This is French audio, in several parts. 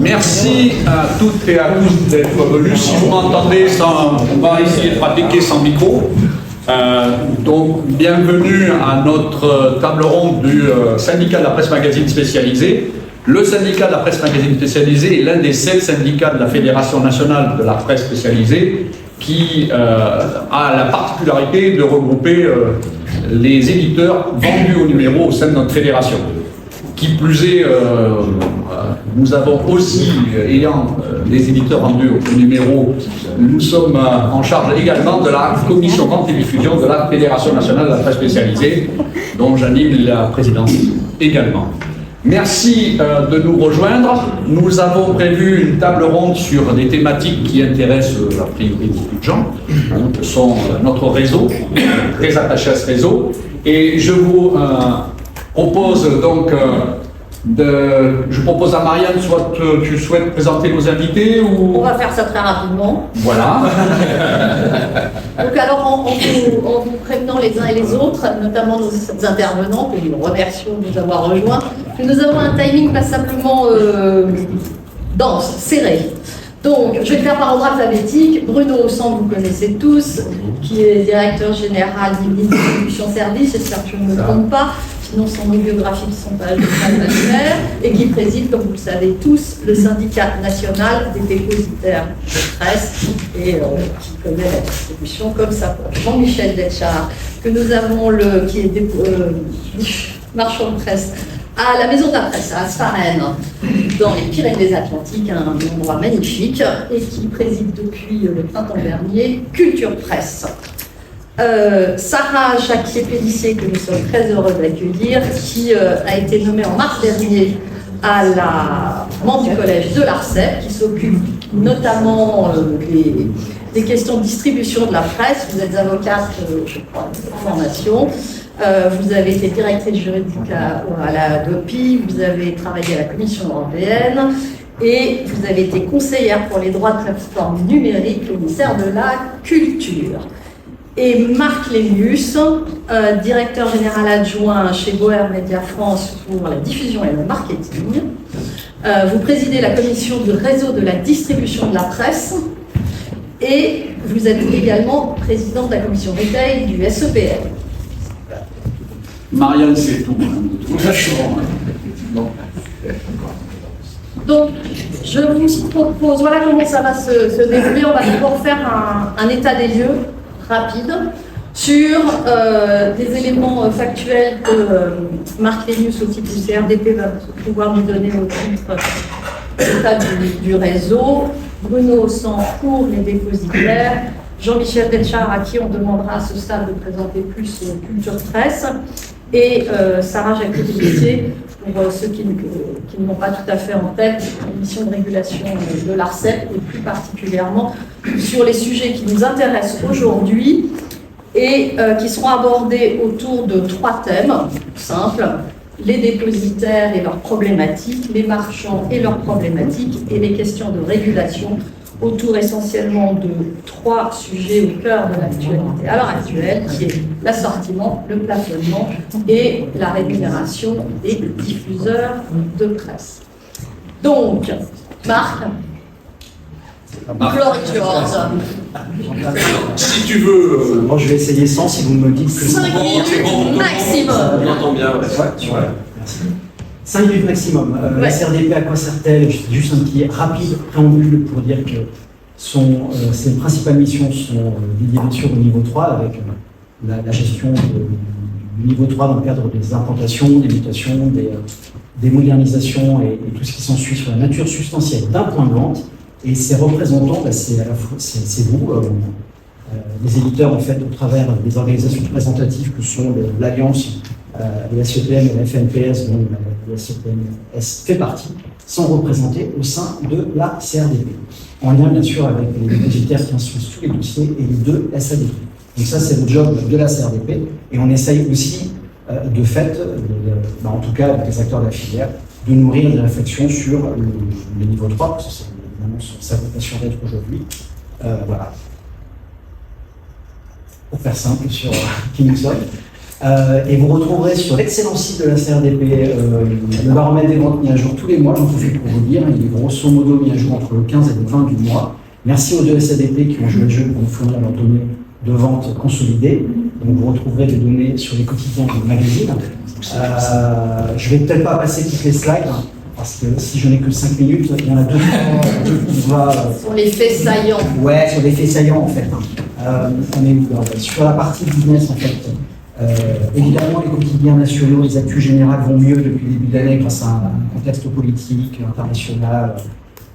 Merci à toutes et à tous d'être venus. Si vous m'entendez, on va essayer de pratiquer sans micro. Donc, bienvenue à notre table ronde du syndicat de la presse magazine spécialisée. Le syndicat de la presse magazine spécialisée est l'un des 7 syndicats de la Fédération nationale de la presse spécialisée qui a la particularité de regrouper les éditeurs vendus au numéro au sein de notre fédération. Qui plus est, nous avons aussi, ayant des éditeurs vendus au numéro, nous sommes en charge également de la commission vente et diffusion de la Fédération nationale de la presse spécialisée, dont j'anime la présidence également. Merci de nous rejoindre. Nous avons prévu une table ronde sur des thématiques qui intéressent a priori beaucoup de gens, qui sont notre réseau, très attaché à ce réseau. Et je vous propose donc je propose à Marianne, soit tu souhaites présenter nos invités ou... On va faire ça très rapidement. Voilà. Donc alors en vous prévenant les uns et les autres, notamment nos intervenants, que nous remercions de nous avoir rejoints, que nous avons un timing passablement dense, serré. Donc, je vais le faire par ordre alphabétique. Bruno Haussan, vous connaissez tous, qui est directeur général d'Imnis Distribution Service, j'espère que je ne me trompe pas, sinon son biographie de son page de faire, et qui préside, comme vous le savez tous, le syndicat national des dépositaires de presse, et qui connaît la distribution comme ça pour Jean-Michel Detchard, que nous avons, qui est marchand de presse, à la Maison de la Presse, à Asparène, dans les Pyrénées-Atlantiques, un endroit magnifique, et qui préside depuis le printemps dernier Culture Presse. Sarah Jacquier-Pellissier, que nous sommes très heureux d'accueillir, qui a été nommée en mars dernier à la membre du collège de l'ARCEP, qui s'occupe notamment des questions de distribution de la presse. Vous êtes avocate, je crois, de formation. Vous avez été directrice juridique à la DOPI, vous avez travaillé à la Commission européenne et vous avez été conseillère pour les droits de plateforme numérique au ministère de la Culture. Et Marc Lénius, directeur général adjoint chez Boer Media France pour la diffusion et le marketing. Vous présidez la commission du réseau de la distribution de la presse et vous êtes également président de la commission retail du SEPL. Marianne, c'est tout. Donc, je vous propose, voilà comment ça va se dérouler. On va d'abord faire un état des lieux rapide sur des éléments factuels que Marc Lénius, au titre du CRDP, va pouvoir nous donner au titre état du réseau. Bruno Haussan pour les dépositaires. Jean-Michel Detchard, à qui on demandera à ce stade de présenter plus Culture Presse. Et Sarah Jacquier-Pellissier, pour ceux qui ne l'ont pas tout à fait en tête, la mission de régulation de l'ARCEP, et plus particulièrement sur les sujets qui nous intéressent aujourd'hui et qui seront abordés autour de 3 thèmes simples: les dépositaires et leurs problématiques, les marchands et leurs problématiques, et les questions de régulation, autour essentiellement de 3 sujets au cœur de l'actualité à l'heure actuelle, qui est l'assortiment, le plafonnement et la rémunération des diffuseurs de presse. Donc, Marc, floor is yours. Si tu veux... Moi, je vais essayer sans, si vous me dites que 5 minutes maximum. On entend bien. Merci. 5 minutes maximum. La CRDP, à quoi sert-elle? Juste un petit rapide préambule pour dire que ses principales missions sont liées bien sûr au niveau 3, avec la gestion du niveau 3 dans le cadre des implantations, des mutations, des modernisations et tout ce qui s'ensuit sur la nature substantielle d'un point de vente. Et ses représentants, c'est vous, les éditeurs, en fait, au travers des organisations représentatives que sont l'Alliance, la SEPM et la FNPS, dont la SEPMS fait partie, sont représentés au sein de la CRDP, en lien bien sûr avec les dépositaires qui instruisent tous les dossiers et les 2 SADP. Donc ça, c'est le job de la CRDP, et on essaye aussi, de fait, en tout cas avec les acteurs de la filière, de nourrir des réflexions sur le niveau 3, parce que c'est évidemment sa vocation d'être aujourd'hui. Voilà. Pour faire simple sur qui nous sommes. Et vous retrouverez sur l'excellent site de la CRDP le baromètre des ventes mis à jour tous les mois, j'en profite pour vous dire, il est grosso modo mis à jour entre le 15 et le 20 du mois. Merci aux deux SADP qui ont joué le jeu pour nous fournir leurs données de vente consolidées. Donc vous retrouverez des données sur les quotidiens du magazine. Je vais peut-être pas passer toutes les slides, parce que si je n'ai que 5 minutes, il y en a deux qui vont... Sur les faits saillants. Ouais, sur les faits saillants en fait. On est sur la partie business en fait. Évidemment, les quotidiens nationaux, les actus générales vont mieux depuis le début de l'année grâce à un contexte politique, international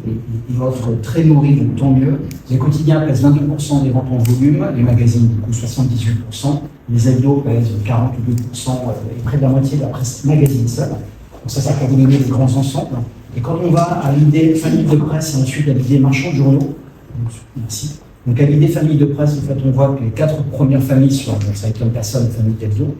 et autres très nourris, donc tant mieux. Les quotidiens pèsent 22% des ventes en volume, les magazines du coup 78%, les hebdos pèsent 42% et près de la moitié de la presse magazine seule. Donc ça, c'est pour vous donner les grands ensembles. Et quand on va à l'idée famille de presse et ensuite à l'idée marchand de journaux, merci. Donc à l'idée famille de presse, en fait, on voit que les 4 premières familles sont, ça étonne personne, famille d'hebdo.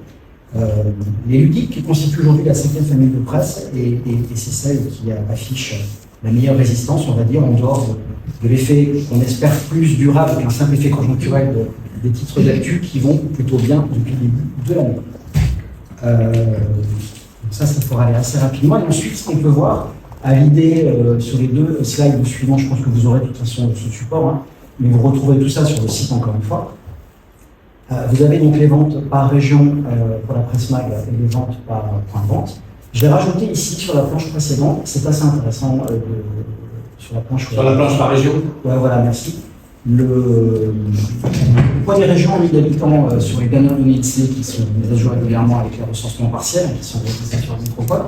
Les ludiques qui constituent aujourd'hui la 5e famille de presse et c'est celle qui affiche la meilleure résistance, on va dire, en dehors de l'effet qu'on espère plus durable qu'un simple effet conjoncturel des titres d'actu qui vont plutôt bien depuis le début de l'année. Ça pourra aller assez rapidement. Et ensuite, ce qu'on peut voir à l'idée sur les 2 slides suivants, je pense que vous aurez de toute façon ce support, hein, mais vous retrouvez tout ça sur le site encore une fois. Vous avez donc les ventes par région pour la presse mag et les ventes par point de vente. Je vais rajouter ici sur la planche précédente, c'est assez intéressant sur la planche. Sur la planche par région. Ouais, voilà, merci. Le poids des régions en ligne d'habitants sur les dernières données INSEE qui sont mises à jour régulièrement avec les recensements partiels, qui sont réalisés sur la métropole.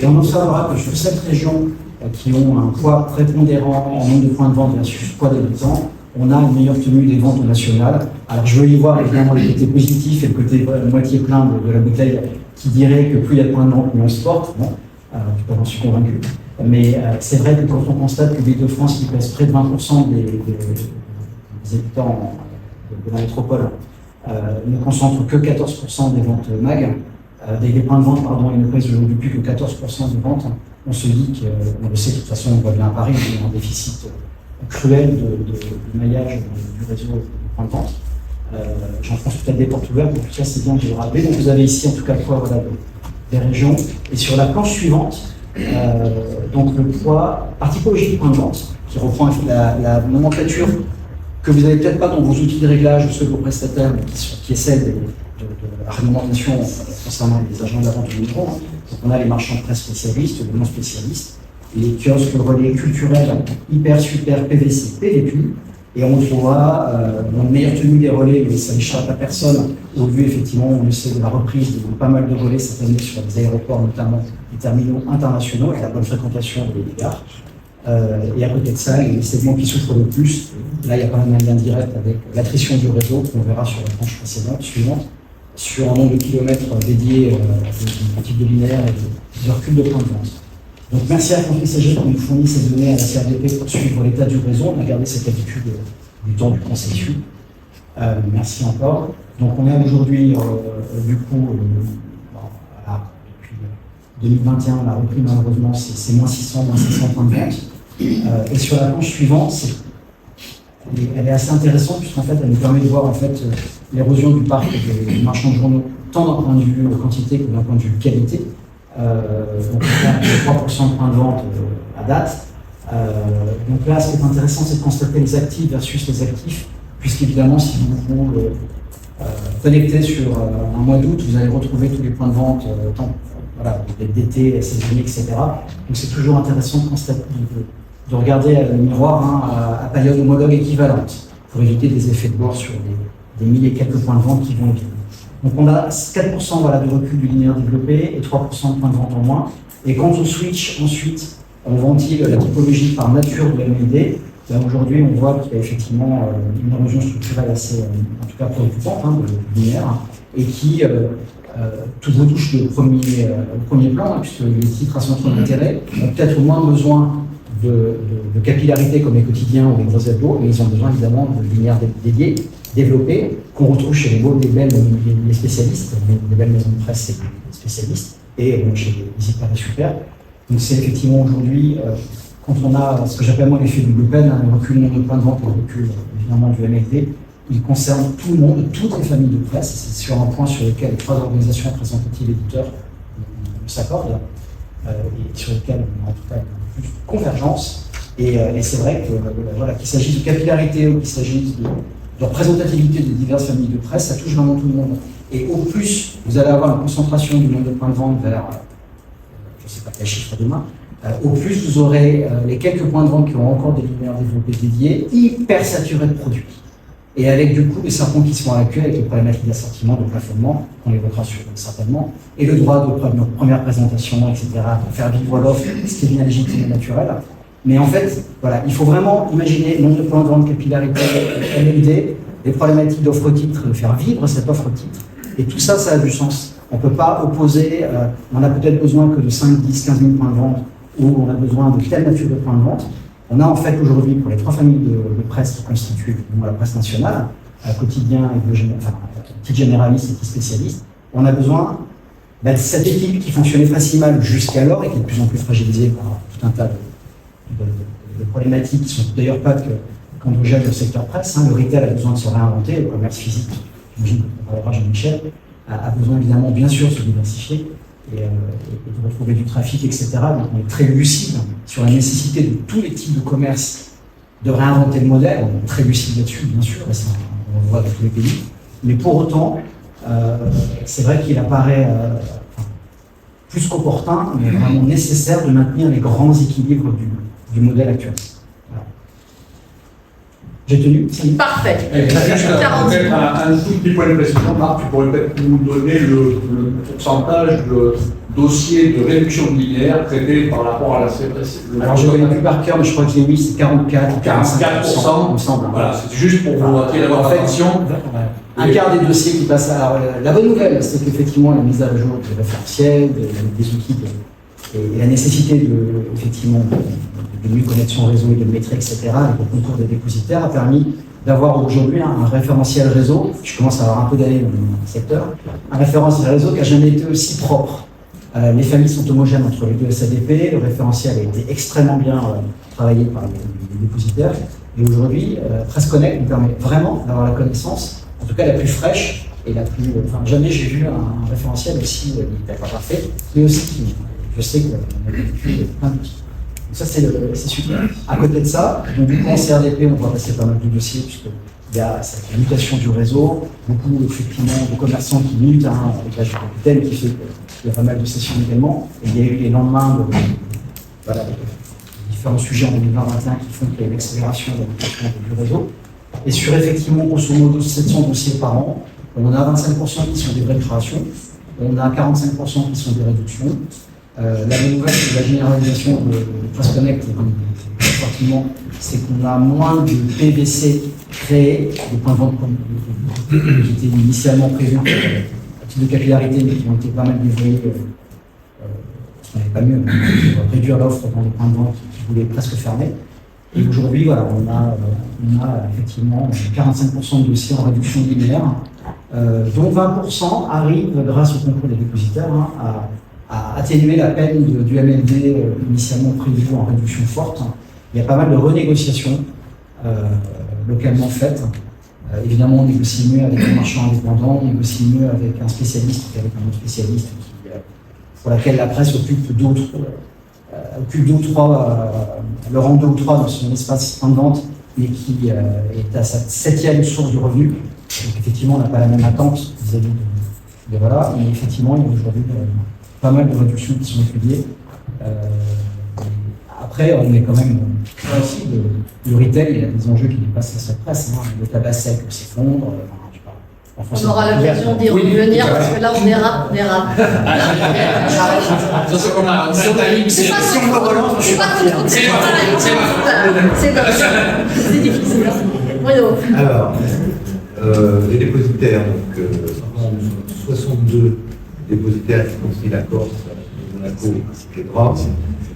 Et on observera que sur 7 régions qui ont un poids prépondérant en nombre de points de vente versus poids d'habitants, on a une meilleure tenue des ventes nationales. Alors je veux y voir évidemment le côté positif et le côté moitié plein de la bouteille qui dirait que plus il y a de points de vente, plus on se porte. Bon, j'en suis convaincu. Mais c'est vrai que quand on constate que l'Île-de-France, qui pèse près de 20% des habitants de la métropole, ne concentre que 14% des ventes mag, des points de vente, pardon, il ne pèse aujourd'hui plus que 14% des ventes, on se dit qu'on le sait de toute façon, on voit bien à Paris, il y a un déficit cruel de maillage du réseau de points de vente. J'en pense peut-être des portes ouvertes, mais tout ça c'est bien de le rappeler. Donc vous avez ici en tout cas le poids voilà, des régions. Et sur la planche suivante, donc le poids par typologie de points de vente, qui reprend la nomenclature que vous n'avez peut-être pas dans vos outils de réglage ou ceux de vos prestataires, mais qui est celle de la réglementation concernant les agents de la vente au métro. Donc on a les marchands de presse spécialistes, les non spécialistes, les kiosques relais culturels hyper, super, PVC, PVQ, et on trouvera une meilleure tenue des relais, mais ça n'échappe à personne, au vu effectivement, on le sait, de la reprise de pas mal de relais cette année sur les aéroports, notamment les terminaux internationaux, et la bonne fréquentation des gares. Et à côté de ça, les segments qui souffrent le plus, là il y a quand même un lien direct avec l'attrition du réseau, qu'on verra sur la tranche précédente, suivante, sur un nombre de kilomètres dédiés au type de linéaire et de recul de points de vente. Donc merci à Conflit CG pour nous fournir ces données à la CRDP pour suivre l'état du réseau. On a gardé cette habitude du temps du consensus. Merci encore. Donc on est aujourd'hui, du coup, voilà, depuis 2021, on a repris malheureusement, c'est moins 600 points de vente. Et sur la planche suivante, elle est assez intéressante puisqu'en fait, elle nous permet de voir en fait l'érosion du parc des marchands de journaux, tant d'un point de vue quantité que d'un point de vue qualité. Donc on a 3% de points de vente à date. Donc là, ce qui est intéressant, c'est de constater les actifs versus les actifs, puisqu'évidemment, si vous vous connectez sur un mois d'août, vous allez retrouver tous les points de vente, voilà, d'été, saisonnier, etc. Donc c'est toujours intéressant de constater, de regarder le miroir à période homologue équivalente, pour éviter des effets de bord sur des milliers et quelques points de vente qui vont bien. Donc on a 4% voilà, de recul du linéaire développé et 3% de points de vente en moins. Et quand on switch ensuite, on ventile la typologie par nature de l'MID, aujourd'hui on voit qu'il y a effectivement une érosion structurelle assez, en tout cas préoccupante, de linéaire, et qui tout retouche le premier plan, puisque les titres à centre d'intérêt ont peut-être moins besoin de capillarité comme les quotidiens ou les gros hebdos, mais ils ont besoin évidemment de linéaires dédiés, développés, qu'on retrouve chez les spécialistes, les belles maisons de presse et les spécialistes, et chez les hyper et super. Donc c'est effectivement aujourd'hui, quand on a ce que j'appelle moi l'effet du Le Pen, le recul de points de vente et le recul évidemment du MLD, il concerne tout le monde, toutes les familles de presse. C'est sur un point sur lequel les trois organisations représentatives éditeurs s'accordent et sur lequel on a en tout cas plus de convergence. Et c'est vrai que voilà, qu'il s'agisse de capillarité ou qu'il s'agisse de représentativité des diverses familles de presse, ça touche vraiment tout le monde. Et au plus, vous allez avoir une concentration du nombre de points de vente vers, je ne sais pas quel chiffre demain, au plus vous aurez les quelques points de vente qui ont encore des lumières développées dédiées, hyper saturés de produits. Et avec du coup les serpents qui sont à la queue, avec les problématiques d'assortiment, de plafonnement, qu'on évoquera certainement, et le droit de première présentation, etc., pour faire vivre l'offre, ce qui est bien légitime et naturel. Mais en fait, voilà, il faut vraiment imaginer le nombre de points de vente, capillarité, MLD, les problématiques d'offre-titre, de faire vivre cette offre-titre. Et tout ça, ça a du sens. On ne peut pas opposer, on a peut-être besoin que de 5, 10, 15 000 points de vente, ou on a besoin de telle nature de points de vente. On a en fait aujourd'hui, pour les trois familles de presse qui constituent la presse nationale, quotidien, petit généraliste et petit spécialiste, on a besoin de cette équipe qui fonctionnait facilement jusqu'alors et qui est de plus en plus fragilisée par tout un tas de problématiques qui ne sont d'ailleurs pas qu'endogènes au secteur presse. Le retail a besoin de se réinventer, le commerce physique, j'imagine qu'on parlera Jean-Michel, a besoin évidemment bien sûr de se diversifier et de retrouver du trafic, etc. Donc on est très lucide sur la nécessité de tous les types de commerce de réinventer le modèle. On est très lucide là-dessus, bien sûr, et ça, on le voit dans tous les pays. Mais pour autant, c'est vrai qu'il apparaît plus qu'opportun, mais vraiment nécessaire de maintenir les grands équilibres du modèle actuel. Voilà. J'ai tenu. Parfait. Juste peut-être un tout petit point de précision, Marc, tu pourrais peut-être nous donner le pourcentage de dossiers de réduction de linéaire traités par rapport à la CPS. Alors je ne connais plus par cœur, mais je crois que j'ai mis c'est 44 ou 44%, il me semble. Voilà, c'est juste pour vous attirer votre attention. Un quart des dossiers qui passent à... La bonne nouvelle, c'est qu'effectivement, la mise à jour des référentiels, des outils et la nécessité effectivement, de mieux connaître son réseau et de le maîtriser, etc., et le concours des dépositaires a permis d'avoir aujourd'hui un référentiel réseau. Je commence à avoir un peu d'années dans le secteur. Un référentiel réseau qui n'a jamais été aussi propre. Les familles sont homogènes entre les deux SADP. Le référentiel a été extrêmement bien travaillé par les dépositaires. Et aujourd'hui, Presse Connect nous permet vraiment d'avoir la connaissance, en tout cas la plus fraîche et la plus. Enfin, jamais j'ai vu un référentiel aussi, pas parfait, mais aussi, je sais qu'on a vécu plein d'outils. Donc ça, c'est super. À côté de ça, donc, du coup, en CRDP, on va passer pas mal de dossiers, puisqu'il y a cette mutation du réseau, beaucoup effectivement de commerçants qui mutent avec l'âge de capitaine, qui fait qu'il y a pas mal de sessions également. Et il y a eu les lendemains de différents sujets en 2020-2021 qui font qu'il y a une accélération de la mutation du réseau. Et sur effectivement, grosso modo, 700 dossiers par an, on a 25% qui sont des vraies créations, on a 45% qui sont des réductions. La bonne nouvelle, c'est la généralisation de Presse Connect, c'est qu'on a moins de PVC créés, des points de vente qui étaient initialement prévus à titre de capillarité, mais qui ont été pas mal dévoyés, parce qu'on n'avait pas mieux, pour réduire l'offre dans les points de vente qui voulaient presque fermer. Et aujourd'hui, voilà, on a effectivement 45% de dossiers en réduction linéaire, dont 20% arrivent, grâce au concours des dépositaires, à atténuer la peine du MLD initialement prévu en réduction forte. Il y a pas mal de renégociations localement faites. Évidemment, on négocie mieux avec un marchand indépendant, on négocie mieux avec un spécialiste qu'avec un autre spécialiste pour laquelle la presse occupe deux ou trois, le rang 2 ou 3 dans son espace de vente, mais qui est à sa 7e source de revenus. Donc effectivement, on n'a pas la même attente vis-à-vis de voilà, mais effectivement, il y a aujourd'hui pas mal de réductions qui sont étudiées. Après, on est quand même aussi le retail, il y a des enjeux qui dépassent la seule presse. Le tabac sec s'effondre. On aura l'occasion d'y revenir parce que là on dérape. C'est qu'on a. Si on me relance, je suis parti. C'est difficile. Alors, les dépositaires, donc 62 dépositaires qui ont signé la Corse, Monaco et Drôme.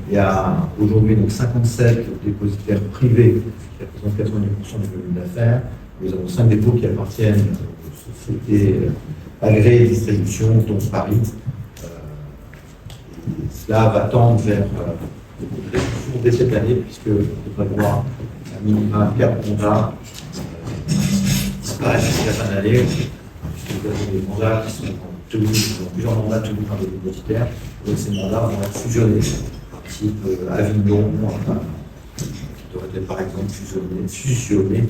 Il y a aujourd'hui donc 57 dépositaires privés qui représentent 90% du volume d'affaires. Nous avons 5 dépôts qui appartiennent aux sociétés agréées de distribution, dont Paris. Et cela va tendre vers une réduction dès cette année, puisque on devrait voir un minimum 4 mandats disparaissent d'ici la fin de l'année, puisque vous avez des mandats qui sont tenus, plusieurs mandats tenus par des dépositaires, donc ces mandats vont être fusionnés, type Avignon, qui devrait être par exemple fusionné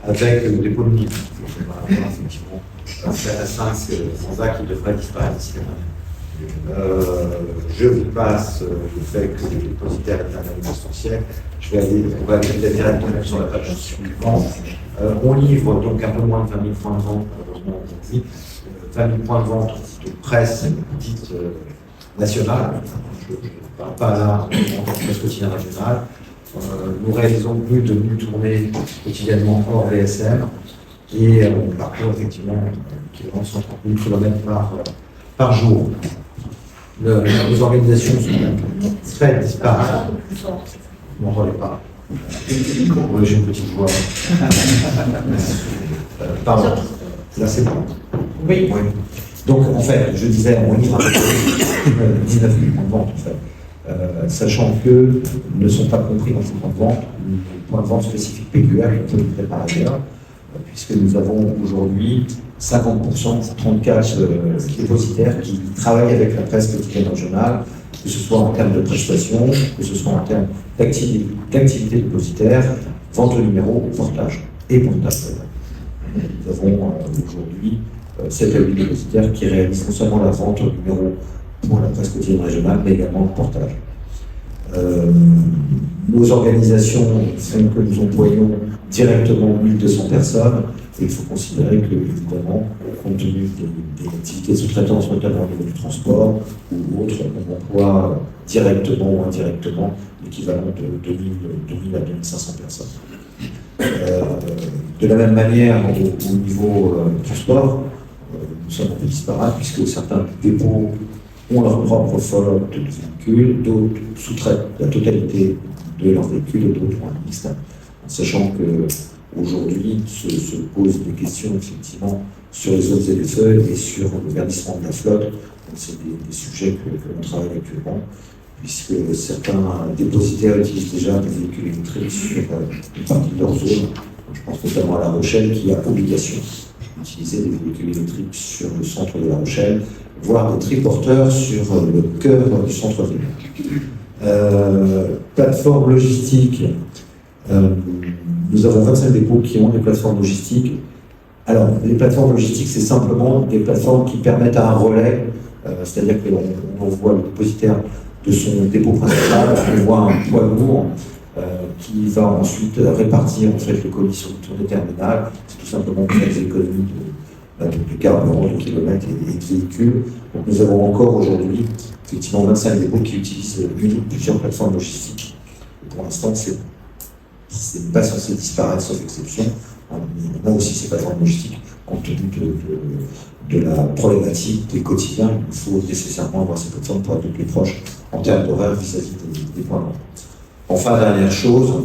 avec le dépôt de Nîmes. Donc on va avoir effectivement 5 mandats qui devraient disparaître d'ici la fin de l'année. Je vous passe le fait que les dépositaires est un élément essentiel. On va aller directement sur la page suivante. On livre donc un peu moins de 20 000 points de vente, malheureusement aujourd'hui. 20 000 points de vente de presse dite nationale. Je ne parle pas là en tant que presse quotidienne régionale. Nous réalisons plus de 1000 tournées quotidiennement hors VSM et on parcourt effectivement équivalent 130 000 km par jour. Les organisations sont très disparates. Vous m'entendez pas? Oui, j'ai une petite voix. Pardon. Là, c'est bon. Oui. Donc, en fait, je disais, on livre 19 000 points de vente, en fait. Sachant que ne sont pas compris dans ces points de vente, les points de vente spécifiques PQR qui ont été livrés par ailleurs, puisque nous avons aujourd'hui 50%, 34 dépositaires qui travaillent avec la presse quotidienne régionale, que ce soit en termes de prestations, que ce soit en termes d'activité dépositaire, vente au numéro, portage et portage. Nous avons aujourd'hui 7 à 8 dépositaires qui réalisent non seulement la vente au numéro pour la presse quotidienne régionale, mais également le portage. Nos organisations font que nous employons directement 1200 personnes. Et il faut considérer que, évidemment, compte tenu des activités de sous-traitance, notamment au niveau du transport ou autres, on emploie directement ou indirectement l'équivalent de 2000 à 2500 personnes. De la même manière, au niveau du sport, nous sommes un peu disparates puisque certains dépôts ont leur propre flotte de véhicules, d'autres sous-traitent la totalité de leurs véhicules et d'autres ont un mixte, sachant que aujourd'hui, se posent des questions effectivement sur les autres ZFE et sur le verdissement de la flotte. C'est des sujets que l'on travaille actuellement, puisque certains dépositaires utilisent déjà des véhicules électriques sur une partie de leur zone. Je pense notamment à La Rochelle qui a obligation d'utiliser des véhicules électriques sur le centre de La Rochelle, voire des triporteurs sur le cœur du centre-ville. Plateforme logistique. Nous avons 25 dépôts qui ont des plateformes logistiques. Alors, les plateformes logistiques, c'est simplement des plateformes qui permettent à un relais, c'est-à-dire qu'on envoie le dépositaire de son dépôt principal, on envoie un poids lourd qui va ensuite répartir en fait, le colis sur des terminales. C'est tout simplement pour faire des économies de carburant, de kilomètres et de véhicules. Donc, nous avons encore aujourd'hui effectivement 25 dépôts qui utilisent une ou plusieurs plateformes logistiques. Et pour l'instant, c'est pas censé disparaître sauf exception. On a aussi ces plateformes logistiques compte tenu de la problématique des quotidiens. Il faut nécessairement avoir ces plateformes pour être plus proche en termes d'horaire vis-à-vis des points de vente. Enfin, dernière chose,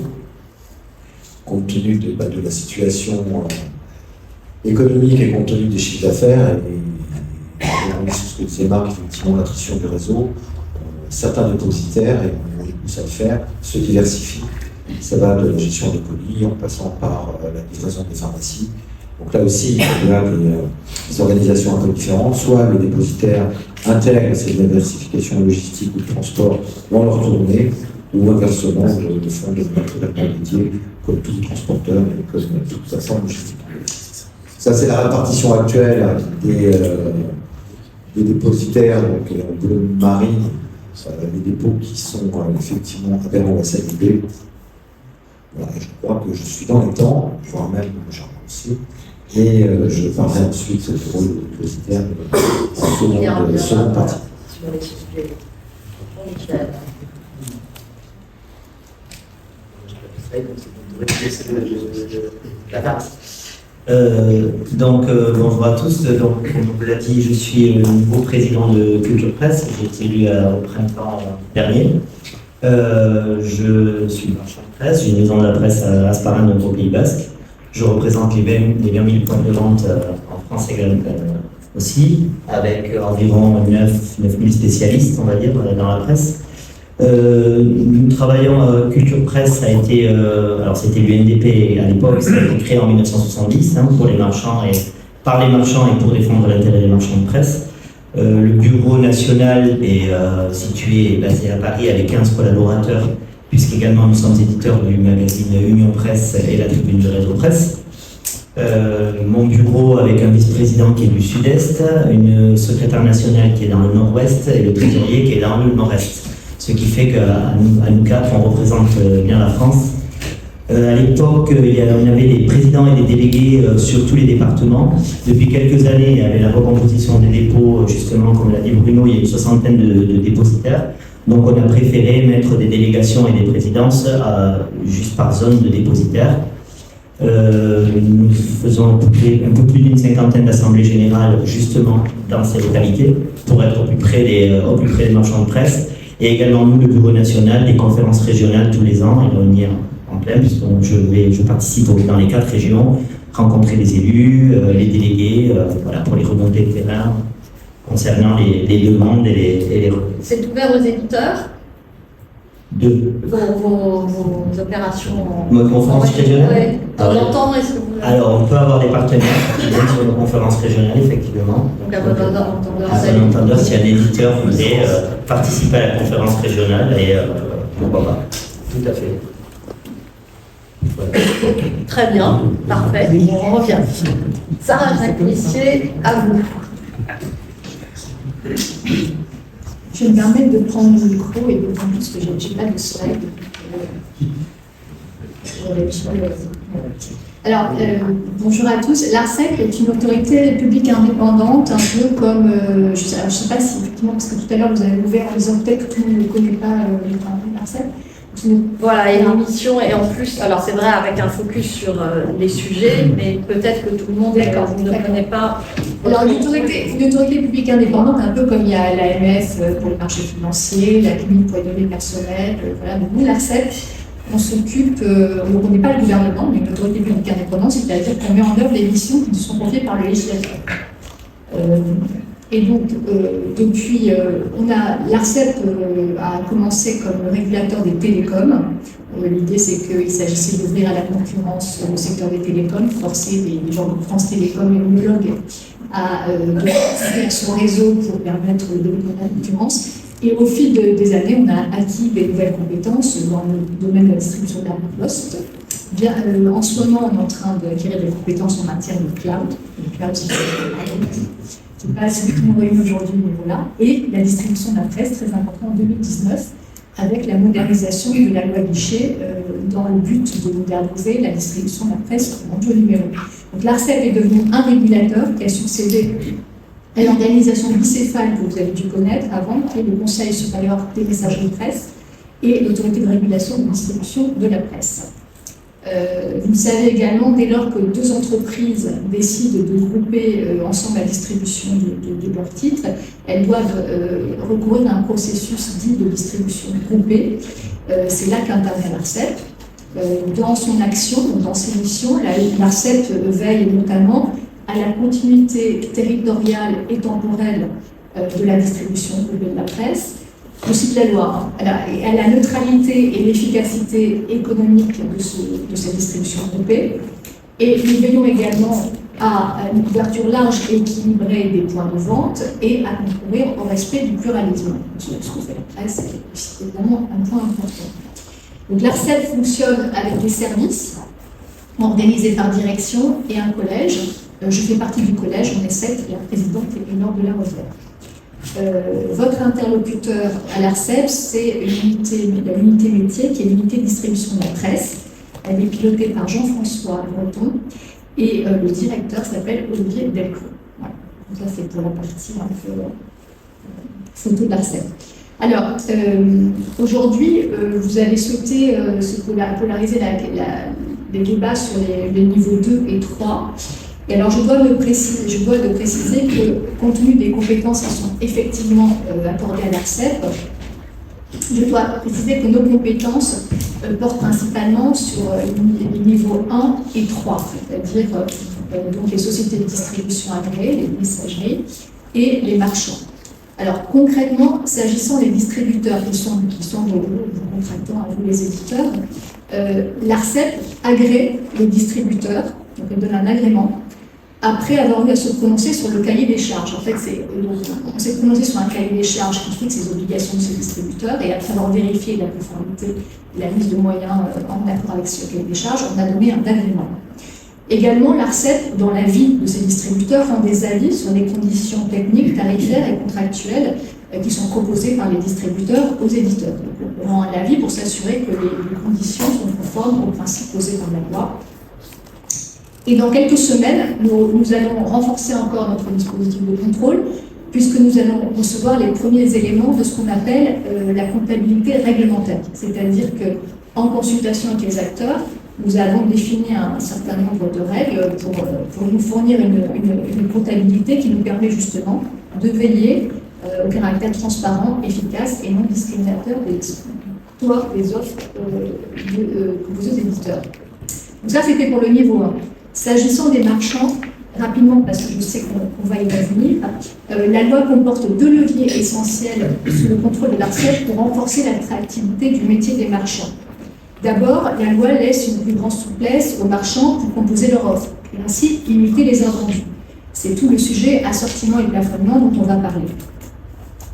compte tenu de la situation économique et compte tenu des chiffres d'affaires, et sur ce que disait Marc, effectivement, l'attrition du réseau, certains dépositaires, et on pousse à le faire, se diversifient. Ça va de la gestion des colis en passant par la livraison des pharmacies. Donc là aussi, il y a des organisations un peu différentes. Soit les dépositaires intègrent cette diversification logistique ou de transport dans leur tournée, ou inversement, le font de manière totalement dédiée, comme tout transporteur et comme toute plateforme logistique. Ça, c'est la répartition actuelle des dépositaires, donc en bleu marine, les dépôts qui sont effectivement adhérents à la SAIB. Voilà, je crois que je suis dans les temps, voire même j'ai avancé, et je parlerai ensuite du rôle de dépositaire en seconde partie. Bonjour à tous. Donc, comme on vous l'a dit, je suis le nouveau président de Culture Presse. J'ai été élu au printemps dernier. Je suis marchand de presse, j'ai une maison de la presse à Asparane au Pays Basque. Je représente les 20 000 points de vente en France également aussi, avec environ 9 000 spécialistes, on va dire, dans la presse. Nous travaillons, Culture Presse a été, alors c'était l'UNDP à l'époque, ça a été créé en 1970 pour les marchands et par les marchands et pour défendre l'intérêt des marchands de presse. Le bureau national est situé, basé à Paris avec 15 collaborateurs, puisqu'également nous sommes éditeurs du magazine Union Presse et la tribune du réseau Presse. Mon bureau avec un vice-président qui est du sud-est, une secrétaire nationale qui est dans le nord-ouest et le trésorier qui est dans le nord-est. Ce qui fait qu'à nous quatre, on représente bien la France. À l'époque, on avait des présidents et des délégués sur tous les départements. Depuis quelques années, il y avait la recomposition des dépôts, justement, comme l'a dit Bruno, il y a une soixantaine de dépositaires. Donc on a préféré mettre des délégations et des présidences juste par zone de dépositaires. Nous faisons un peu plus d'une cinquantaine d'assemblées générales, justement, dans ces localités, pour être au plus près des marchands de presse. Et également, nous, le Bureau national, des conférences régionales tous les ans, et on y est en plein, puisque je participe dans les 4 régions, rencontrer les élus, les délégués, voilà, pour les remontées de terrain concernant les demandes et les relais. C'est ouvert aux éditeurs, vos opérations. Nos conférences régionales. Ouais. De temps en temps, est-ce que vous... Alors, on peut avoir des partenaires qui viennent sur nos conférences régionales, effectivement. Donc, à bon entendeur, si un éditeur voulait participer à la conférence régionale, et pourquoi pas. Tout à fait. Voilà. Très bien, parfait. On revient. Sarah Jacques-Lissier, à vous. Je vais me permettre de prendre le micro et d'autant plus que je n'ai pas de slide. Alors, bonjour à tous. L'ARCEP est une autorité publique indépendante, un peu comme, je ne sais pas si effectivement, parce que tout à l'heure vous avez ouvert en disant peut-être que tout le monde ne connaît pas l'ARCEP. Voilà, et l'émission, et en plus, alors c'est vrai avec un focus sur les sujets, mais peut-être que tout le monde ne connaît pas. Alors, une autorité publique indépendante, un peu comme il y a l'AMF pour les marchés financiers, la CNIL pour les données personnelles, voilà. Donc nous, l'ARCEP, on s'occupe, donc on n'est pas le gouvernement, mais une autorité publique indépendante, c'est-à-dire qu'on met en œuvre les missions qui nous sont confiées par le législateur. Et donc, depuis, l'ARCEP a commencé comme régulateur des télécoms. L'idée, c'est qu'il s'agissait d'ouvrir à la concurrence le secteur des télécoms, forcer les gens de France Télécom et homologues à ouvrir son réseau pour permettre de développer la concurrence. Et au fil des années, on a acquis des nouvelles compétences dans le domaine de la distribution de la poste. Bien, en ce moment, on est en train d'acquérir des compétences en matière de cloud. Le cloud, c'est pas assez tout le monde réuni aujourd'hui au niveau-là. Et la distribution de la presse, très important en 2019, avec la modernisation de la loi Bichet dans le but de moderniser la distribution de la presse en deux numéros. Donc l'ARCEP est devenu un régulateur qui a succédé à l'organisation bicéphale que vous avez dû connaître avant, qui est le Conseil supérieur des messageries de presse et l'autorité de régulation de distribution de la presse. Vous le savez également, dès lors que deux entreprises décident de grouper ensemble la distribution de leurs titres, elles doivent recourir à un processus dit de distribution groupée. C'est là qu'intervient l'ARCEP. Dans son action, dans ses missions, l'ARCEP veille notamment à la continuité territoriale et temporelle de la distribution groupée de la presse, aussi de la loi, à la neutralité et l'efficacité économique de cette distribution groupée. Et nous veillons également à une couverture large et équilibrée des points de vente et à concourir au respect du pluralisme. Ce que fait la presse, c'est évidemment un point important. Donc l'ARCEP fonctionne avec des services organisés par direction et un collège. Je fais partie du collège, on est 7, la présidente est Laure de la Rosière. Votre interlocuteur à l'ARCEP, c'est l'unité métier, qui est l'unité de distribution de la presse. Elle est pilotée par Jean-François Breton et le directeur s'appelle Olivier Delcroix. Voilà. Donc ça, c'est pour la partie un peu photo de l'ARCEP. Alors, aujourd'hui, vous avez souhaité polariser les débats sur les niveaux 2 et 3. Et alors, je dois de préciser que, compte tenu des compétences qui sont effectivement accordées à l'ARCEP, je dois préciser que nos compétences portent principalement sur les niveaux 1 et 3, c'est-à-dire donc les sociétés de distribution agréées, les messageries, et les marchands. Alors concrètement, s'agissant des distributeurs qui sont vos contractants, à vous les éditeurs, l'ARCEP agrée les distributeurs, donc elle donne un agrément, après avoir eu à se prononcer sur le cahier des charges. En fait, on s'est prononcé sur un cahier des charges qui fixe les obligations de ces distributeurs, et après avoir vérifié la conformité et la mise de moyens en accord avec ce cahier des charges, on a donné un agrément. Également, l'ARCEP, dans l'avis de ces distributeurs, rend des avis sur les conditions techniques, tarifaires et contractuelles qui sont proposées par les distributeurs aux éditeurs. Donc, on rend un avis pour s'assurer que les conditions sont conformes aux principes posés par la loi. Et dans quelques semaines, nous allons renforcer encore notre dispositif de contrôle, puisque nous allons recevoir les premiers éléments de ce qu'on appelle la comptabilité réglementaire. C'est-à-dire qu'en consultation avec les acteurs, nous avons défini un certain nombre de règles pour nous fournir une comptabilité qui nous permet justement de veiller au caractère transparent, efficace et non discriminateur des offres proposées aux éditeurs. Donc ça, c'était pour le niveau 1. S'agissant des marchands, rapidement, parce que je sais qu'on va y revenir, la loi comporte 2 leviers essentiels sous le contrôle de l'ARCEP pour renforcer l'attractivité du métier des marchands. D'abord, la loi laisse une plus grande souplesse aux marchands pour composer leur offre et ainsi limiter les invendus. C'est tout le sujet assortiment et plafonnement dont on va parler.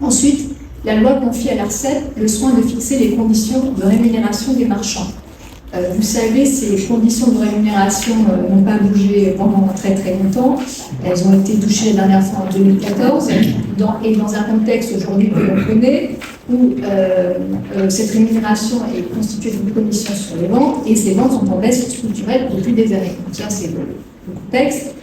Ensuite, la loi confie à l'ARCEP le soin de fixer les conditions de rémunération des marchands. Vous savez, ces conditions de rémunération n'ont pas bougé pendant très très longtemps. Elles ont été touchées la dernière fois en 2014 et dans un contexte aujourd'hui que l'on connaît où cette rémunération est constituée d'une commission sur les ventes et ces ventes sont en baisse structurelle depuis des années. Donc ça, c'est le contexte.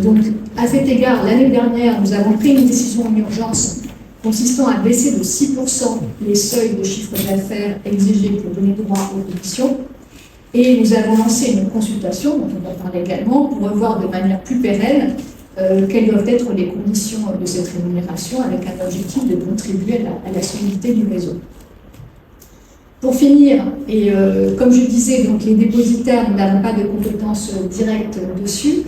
Donc à cet égard, l'année dernière, nous avons pris une décision en urgence consistant à baisser de 6% les seuils de chiffre d'affaires exigés pour donner droit aux commissions. Et nous avons lancé une consultation, dont on va parler également, pour revoir de manière plus pérenne quelles doivent être les conditions de cette rémunération avec un objectif de contribuer à la solidité du réseau. Pour finir, et comme je disais, donc les dépositaires, nous n'avons pas de compétences directes dessus.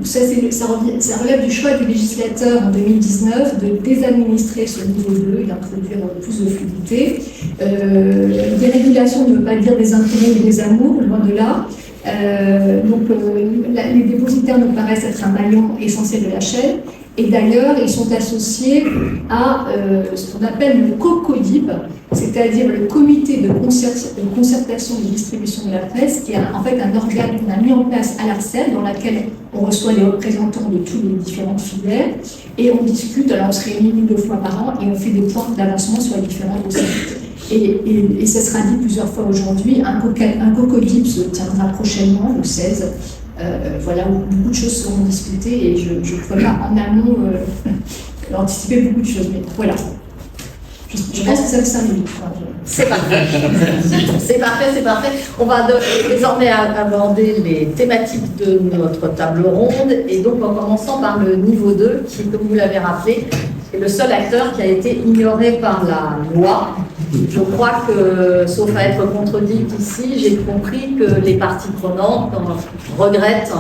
Ça relève du choix du législateur en 2019 de désadministrer ce niveau 2 et d'introduire plus de fluidité. Des régulations ne veut pas dire des intérêts ou des amours, loin de là. Les dépositaires nous paraissent être un maillon essentiel de la chaîne. Et d'ailleurs, ils sont associés à ce qu'on appelle le COCODIP, c'est-à-dire le comité de concertation de distribution de la presse, qui est en fait un organe qu'on a mis en place à l'ARCEP, dans lequel on reçoit les représentants de toutes les différentes filières, et on discute, alors on se réunit 1 ou 2 fois par an, et on fait des points d'avancement sur les différents dossiers. Et ça sera dit plusieurs fois aujourd'hui, un COCODIP se tiendra prochainement, le 16, voilà, où beaucoup de choses seront discutées et je ne peux pas en amont anticiper beaucoup de choses, mais voilà. Je pense que ça fait 5 minutes. C'est parfait. C'est parfait. On va désormais aborder les thématiques de notre table ronde et donc en commençant par le niveau 2 qui, comme vous l'avez rappelé, est le seul acteur qui a été ignoré par la loi. Je crois que, sauf à être contredite ici, j'ai compris que les parties prenantes regrettent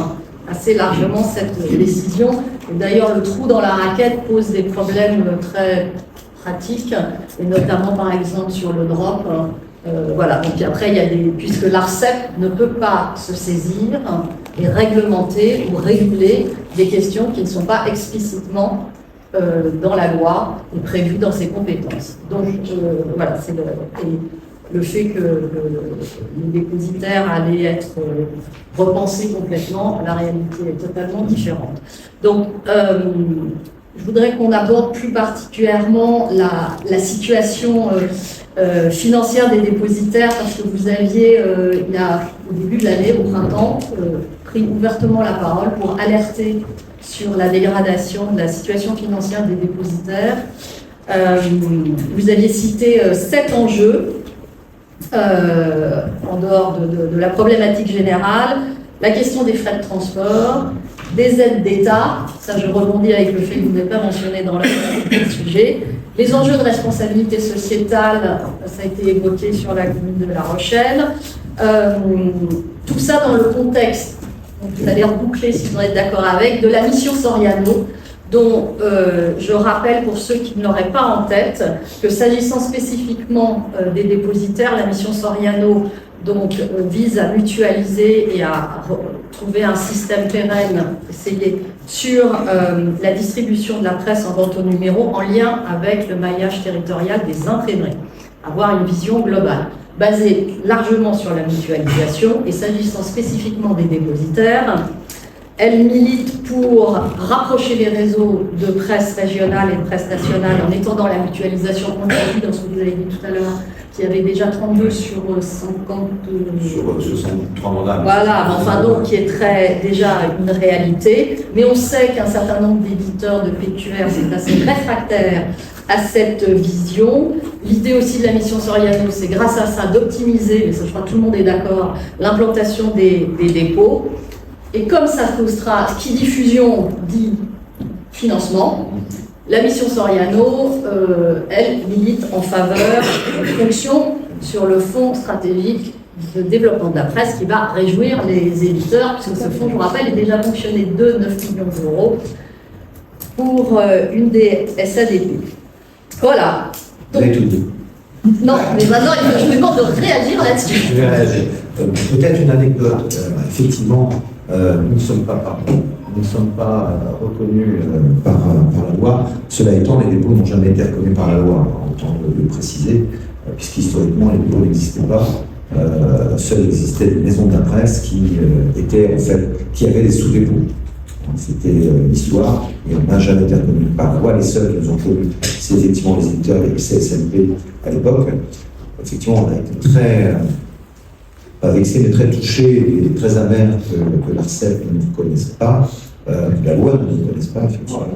assez largement cette décision. D'ailleurs, le trou dans la raquette pose des problèmes très pratiques, et notamment par exemple sur le drop. Voilà. Donc après, puisque l'ARCEP ne peut pas se saisir et réglementer ou réguler des questions qui ne sont pas explicitement dans la loi et prévues dans ses compétences. Donc voilà, c'est le fait que les dépositaires allaient être repensés complètement, la réalité est totalement différente. Donc je voudrais qu'on aborde plus particulièrement la situation financière des dépositaires, parce que vous aviez, au début de l'année, au printemps, pris ouvertement la parole pour alerter sur la dégradation de la situation financière des dépositaires. Vous aviez cité 7 enjeux, en dehors de la problématique générale, la question des frais de transport, des aides d'État, ça je rebondis avec le fait que vous n'avez pas mentionné dans le sujet, les enjeux de responsabilité sociétale, ça a été évoqué sur la commune de La Rochelle, tout ça dans le contexte, donc vous allez reboucler si vous en êtes d'accord avec, de la mission Soriano, dont je rappelle pour ceux qui ne l'auraient pas en tête que s'agissant spécifiquement des dépositaires, la mission Soriano vise à mutualiser et à trouver un système pérenne, essayer sur la distribution de la presse en vente au numéro en lien avec le maillage territorial des imprimeries, avoir une vision globale basée largement sur la mutualisation. Et s'agissant spécifiquement des dépositaires, elle milite pour rapprocher les réseaux de presse régionale et de presse nationale en étendant la mutualisation. On a vu dans ce que vous avez dit tout à l'heure qu'il y avait déjà 32 sur 50... Sur 63 mandats. Voilà, enfin donc qui est déjà une réalité. Mais on sait qu'un certain nombre d'éditeurs de PQR sont assez réfractaires à cette vision. L'idée aussi de la mission Soriano, c'est grâce à ça d'optimiser, mais ça je crois que tout le monde est d'accord, l'implantation des dépôts. Et comme ça frustrera, qui dit fusion dit financement, la mission Soriano, elle milite en faveur d'une fonction sur le fonds stratégique de développement de la presse qui va réjouir les éditeurs, puisque ce fonds, je vous rappelle, est déjà fonctionné de 9 millions d'euros pour une des SADP. Voilà. Vous avez tout dit. Non, mais maintenant, je vous demande de réagir là-dessus. Je vais réagir. Peut-être une anecdote. Effectivement, nous ne sommes pas reconnus par la loi. Cela étant, les dépôts n'ont jamais été reconnus par la loi, autant le préciser, puisqu'historiquement, les dépôts n'existaient pas. Seules existaient des maisons de la presse qui avaient des sous-dépôts. C'était l'histoire, et on n'a jamais été reconnus par la loi. Les seuls qui nous ont connus, c'est effectivement les éditeurs et le CSMP à l'époque. Effectivement, on a été pas vexé, mais très touché et très amer que l'ARCEP ne nous connaisse pas, que la loi ne nous connaisse pas, effectivement,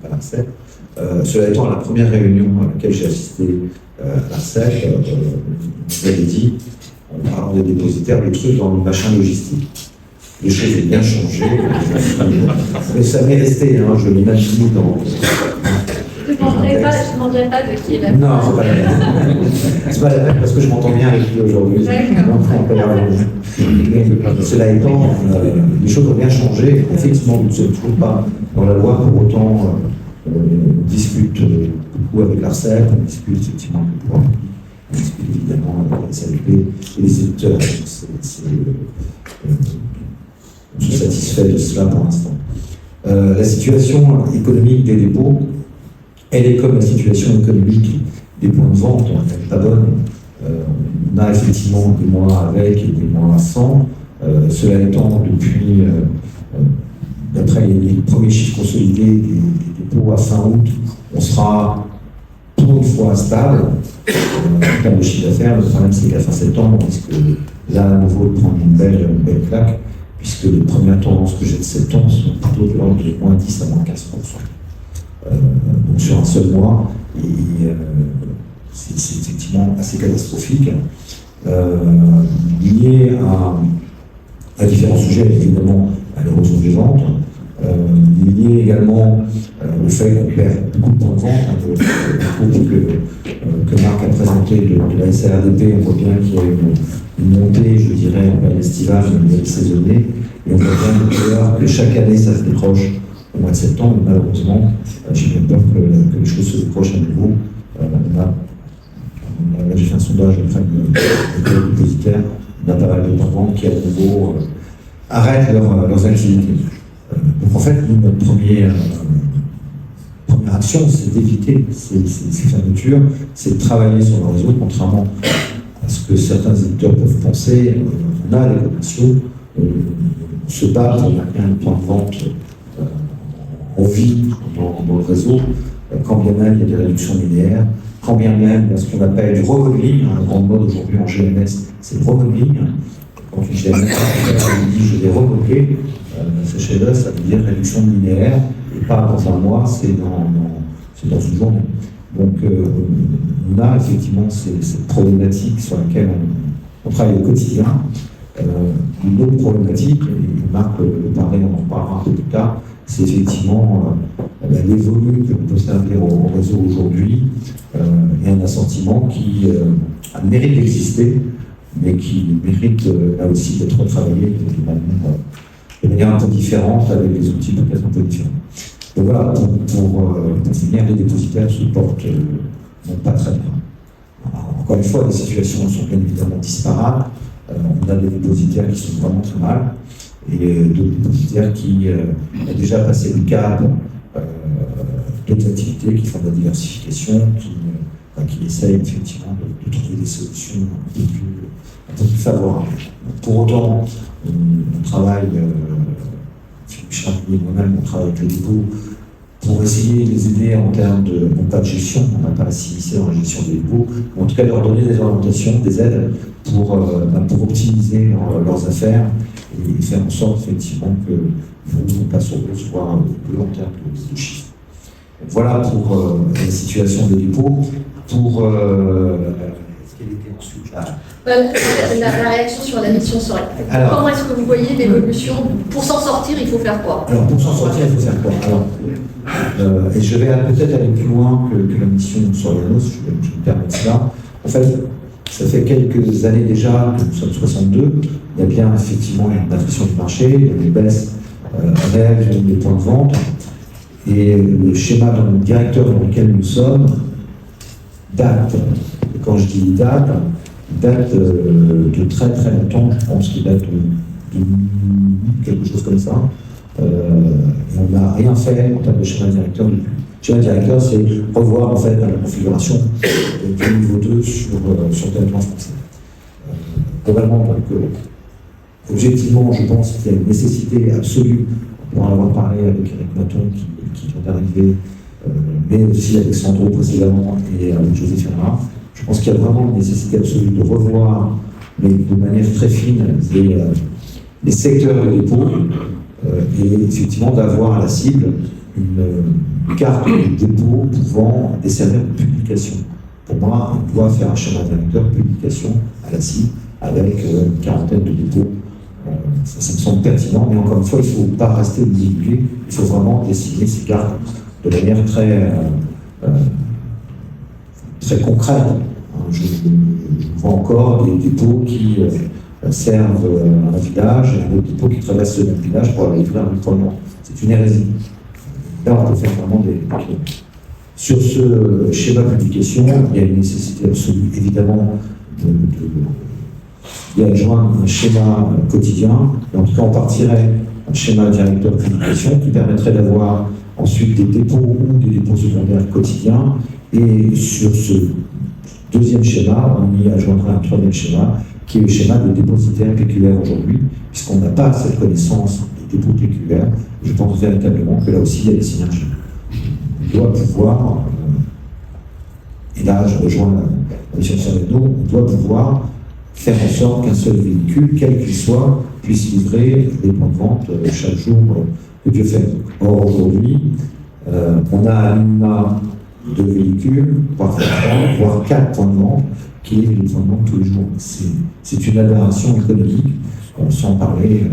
pas l'ARCEP. Cela étant, à la première réunion à laquelle j'ai assisté à l'ARCEP, vous avez dit, en parlant des dépositaires, le truc dans le machin logistique. Les choses ont bien changé, mais ça m'est resté, hein, je l'imagine dans... Je ne demanderai pas de qui est la... Non, c'est pas la peine. C'est pas la peine parce que je m'entends bien avec lui aujourd'hui. Mais cela étant, les choses ont bien changé. Effectivement, nous ne sommes toujours pas dans la loi, pour autant, on discute beaucoup avec l'ARCEP, on discute effectivement avec le pouvoir public, on discute évidemment avec la SADP et les éditeurs. On se satisfait de cela pour l'instant. La situation économique des dépôts, elle est comme la situation économique des points de vente, elle n'est pas bonne. On a effectivement des mois avec et des mois sans. Cela étant, depuis, d'après les premiers chiffres consolidés des dépôts à fin août, on sera pour une fois stable en termes de chiffre d'affaires. Le problème, c'est qu'à fin septembre, on risque là à nouveau de prendre une belle claque, puisque les premières tendances que j'ai de septembre sont plutôt de l'ordre de moins 10 à moins 15%. Donc sur un seul mois, et c'est effectivement assez catastrophique, lié à différents sujets, évidemment à l'érosion des ventes, lié également au fait qu'on perd beaucoup de points de vente. Le groupe que Marc a présenté de la SARDP, on voit bien qu'il y a une montée, je dirais, en période estivale, une nouvelle saisonnée, et on voit bien que chaque année ça se décroche au mois de septembre. Malheureusement, j'ai bien peur que les choses se décrochent à nouveau. J'ai fait un sondage auprès de dépositaires, on a pas mal de ventes qui à nouveau arrêtent leurs activités. Donc en fait, notre première action, c'est d'éviter ces fermetures, c'est de travailler sur le réseau, contrairement à ce que certains éditeurs peuvent penser. On a les commerciaux, on se bat pour maintenir un point de vente en vie dans le réseau, quand bien même il y a des réductions linéaires, quand bien même il y a ce qu'on appelle du remodeling, un grand mode aujourd'hui en GMS, c'est le remodeling. Quand une GMS dit je vais remodeler, CHLE, ça veut dire réduction linéaire, et pas dans un mois, c'est dans une journée. Donc on a effectivement cette problématique sur laquelle on travaille au quotidien. Une autre problématique, et Marc le parlait, on en parlera un peu plus tard, c'est effectivement les volumes que l'on peut servir au réseau aujourd'hui et un assortiment qui a le mérite d'exister, mais qui mérite là aussi d'être travaillé de manière un peu différente, avec des outils peut-être un peu différents. Donc voilà, pour finir, les dépositaires se portent pas très bien. Alors, encore une fois, les situations sont bien évidemment disparates. On a des dépositaires qui sont vraiment très mal et d'autres dépositaires qui ont déjà passé le cap d'autres activités, qui font de la diversification, qui essayent effectivement de trouver des solutions un peu plus favorables. Pour autant, on travaille, Philippe Charlier et moi-même, on travaille avec les dépôts pour essayer de les aider en termes de, non pas de gestion, on n'a pas assez initié dans la gestion des dépôts, mais en tout cas de leur donner des orientations, des aides pour optimiser leurs affaires et faire en sorte effectivement qu'ils ne passent au rouge, voire plus en termes de chiffres. Voilà pour la situation des dépôts. Pour est-ce qu'elle était ensuite là La réaction sur la mission serait. Comment est-ce que vous voyez l'évolution? Pour s'en sortir, il faut faire quoi? Alors, pour s'en sortir, il faut faire quoi? Alors, et je vais peut-être aller plus loin que la mission sur la nôtre, je me permets cela. En fait, ça fait quelques années déjà que nous sommes 62. Il y a bien effectivement une inflation du marché, il y a des baisses réelles des points de vente. Et le schéma directeur dans lequel nous sommes date, et quand je dis date de très très longtemps, je pense qu'il date de quelque chose comme ça. Et on n'a rien fait en termes de schéma directeur depuis. Le schéma directeur, c'est revoir en fait la configuration du niveau 2 sur le territoire français. Globalement, donc, objectivement, je pense qu'il y a une nécessité absolue, pour en avoir parlé avec Eric Maton qui vient d'arriver, mais aussi avec Sandro précédemment et avec José Ferrara. Je pense qu'il y a vraiment une nécessité absolue de revoir, mais de manière très fine, les secteurs de dépôt et effectivement d'avoir à la cible une carte de dépôt pouvant desservir une publication. Pour moi, on doit faire un schéma directeur publication à la cible avec une quarantaine de dépôts. Ça me semble pertinent, mais encore une fois, il ne faut pas rester véhiculé, il faut vraiment dessiner ces cartes de manière très concrète. Je vois encore des dépôts qui servent un village et un autre dépôt qui traverse le même village pour aller livrer un déploiement. C'est une hérésie. Là, on peut faire vraiment des Sur ce schéma publication, il y a une nécessité absolue, évidemment, d'y adjoindre un schéma quotidien, et en tout cas on partirait un schéma directeur publication qui permettrait d'avoir ensuite des dépôts ou des dépôts secondaires quotidiens, et sur ce deuxième schéma, on y adjoindrait un troisième schéma, qui est le schéma de dépositaire PQR aujourd'hui, puisqu'on n'a pas cette connaissance des dépôts PQR. Je pense véritablement que là aussi il y a des synergies. On doit pouvoir, et là je rejoins la mission de Saint-Benoît, on doit pouvoir faire en sorte qu'un seul véhicule, quel qu'il soit, puisse livrer les points de vente chaque jour que Dieu fait. Or, aujourd'hui, on a un minimum de véhicules, parfois 3, voire 4 points de vente qui livrent les points de vente tous les jours. C'est une aberration économique, sans parler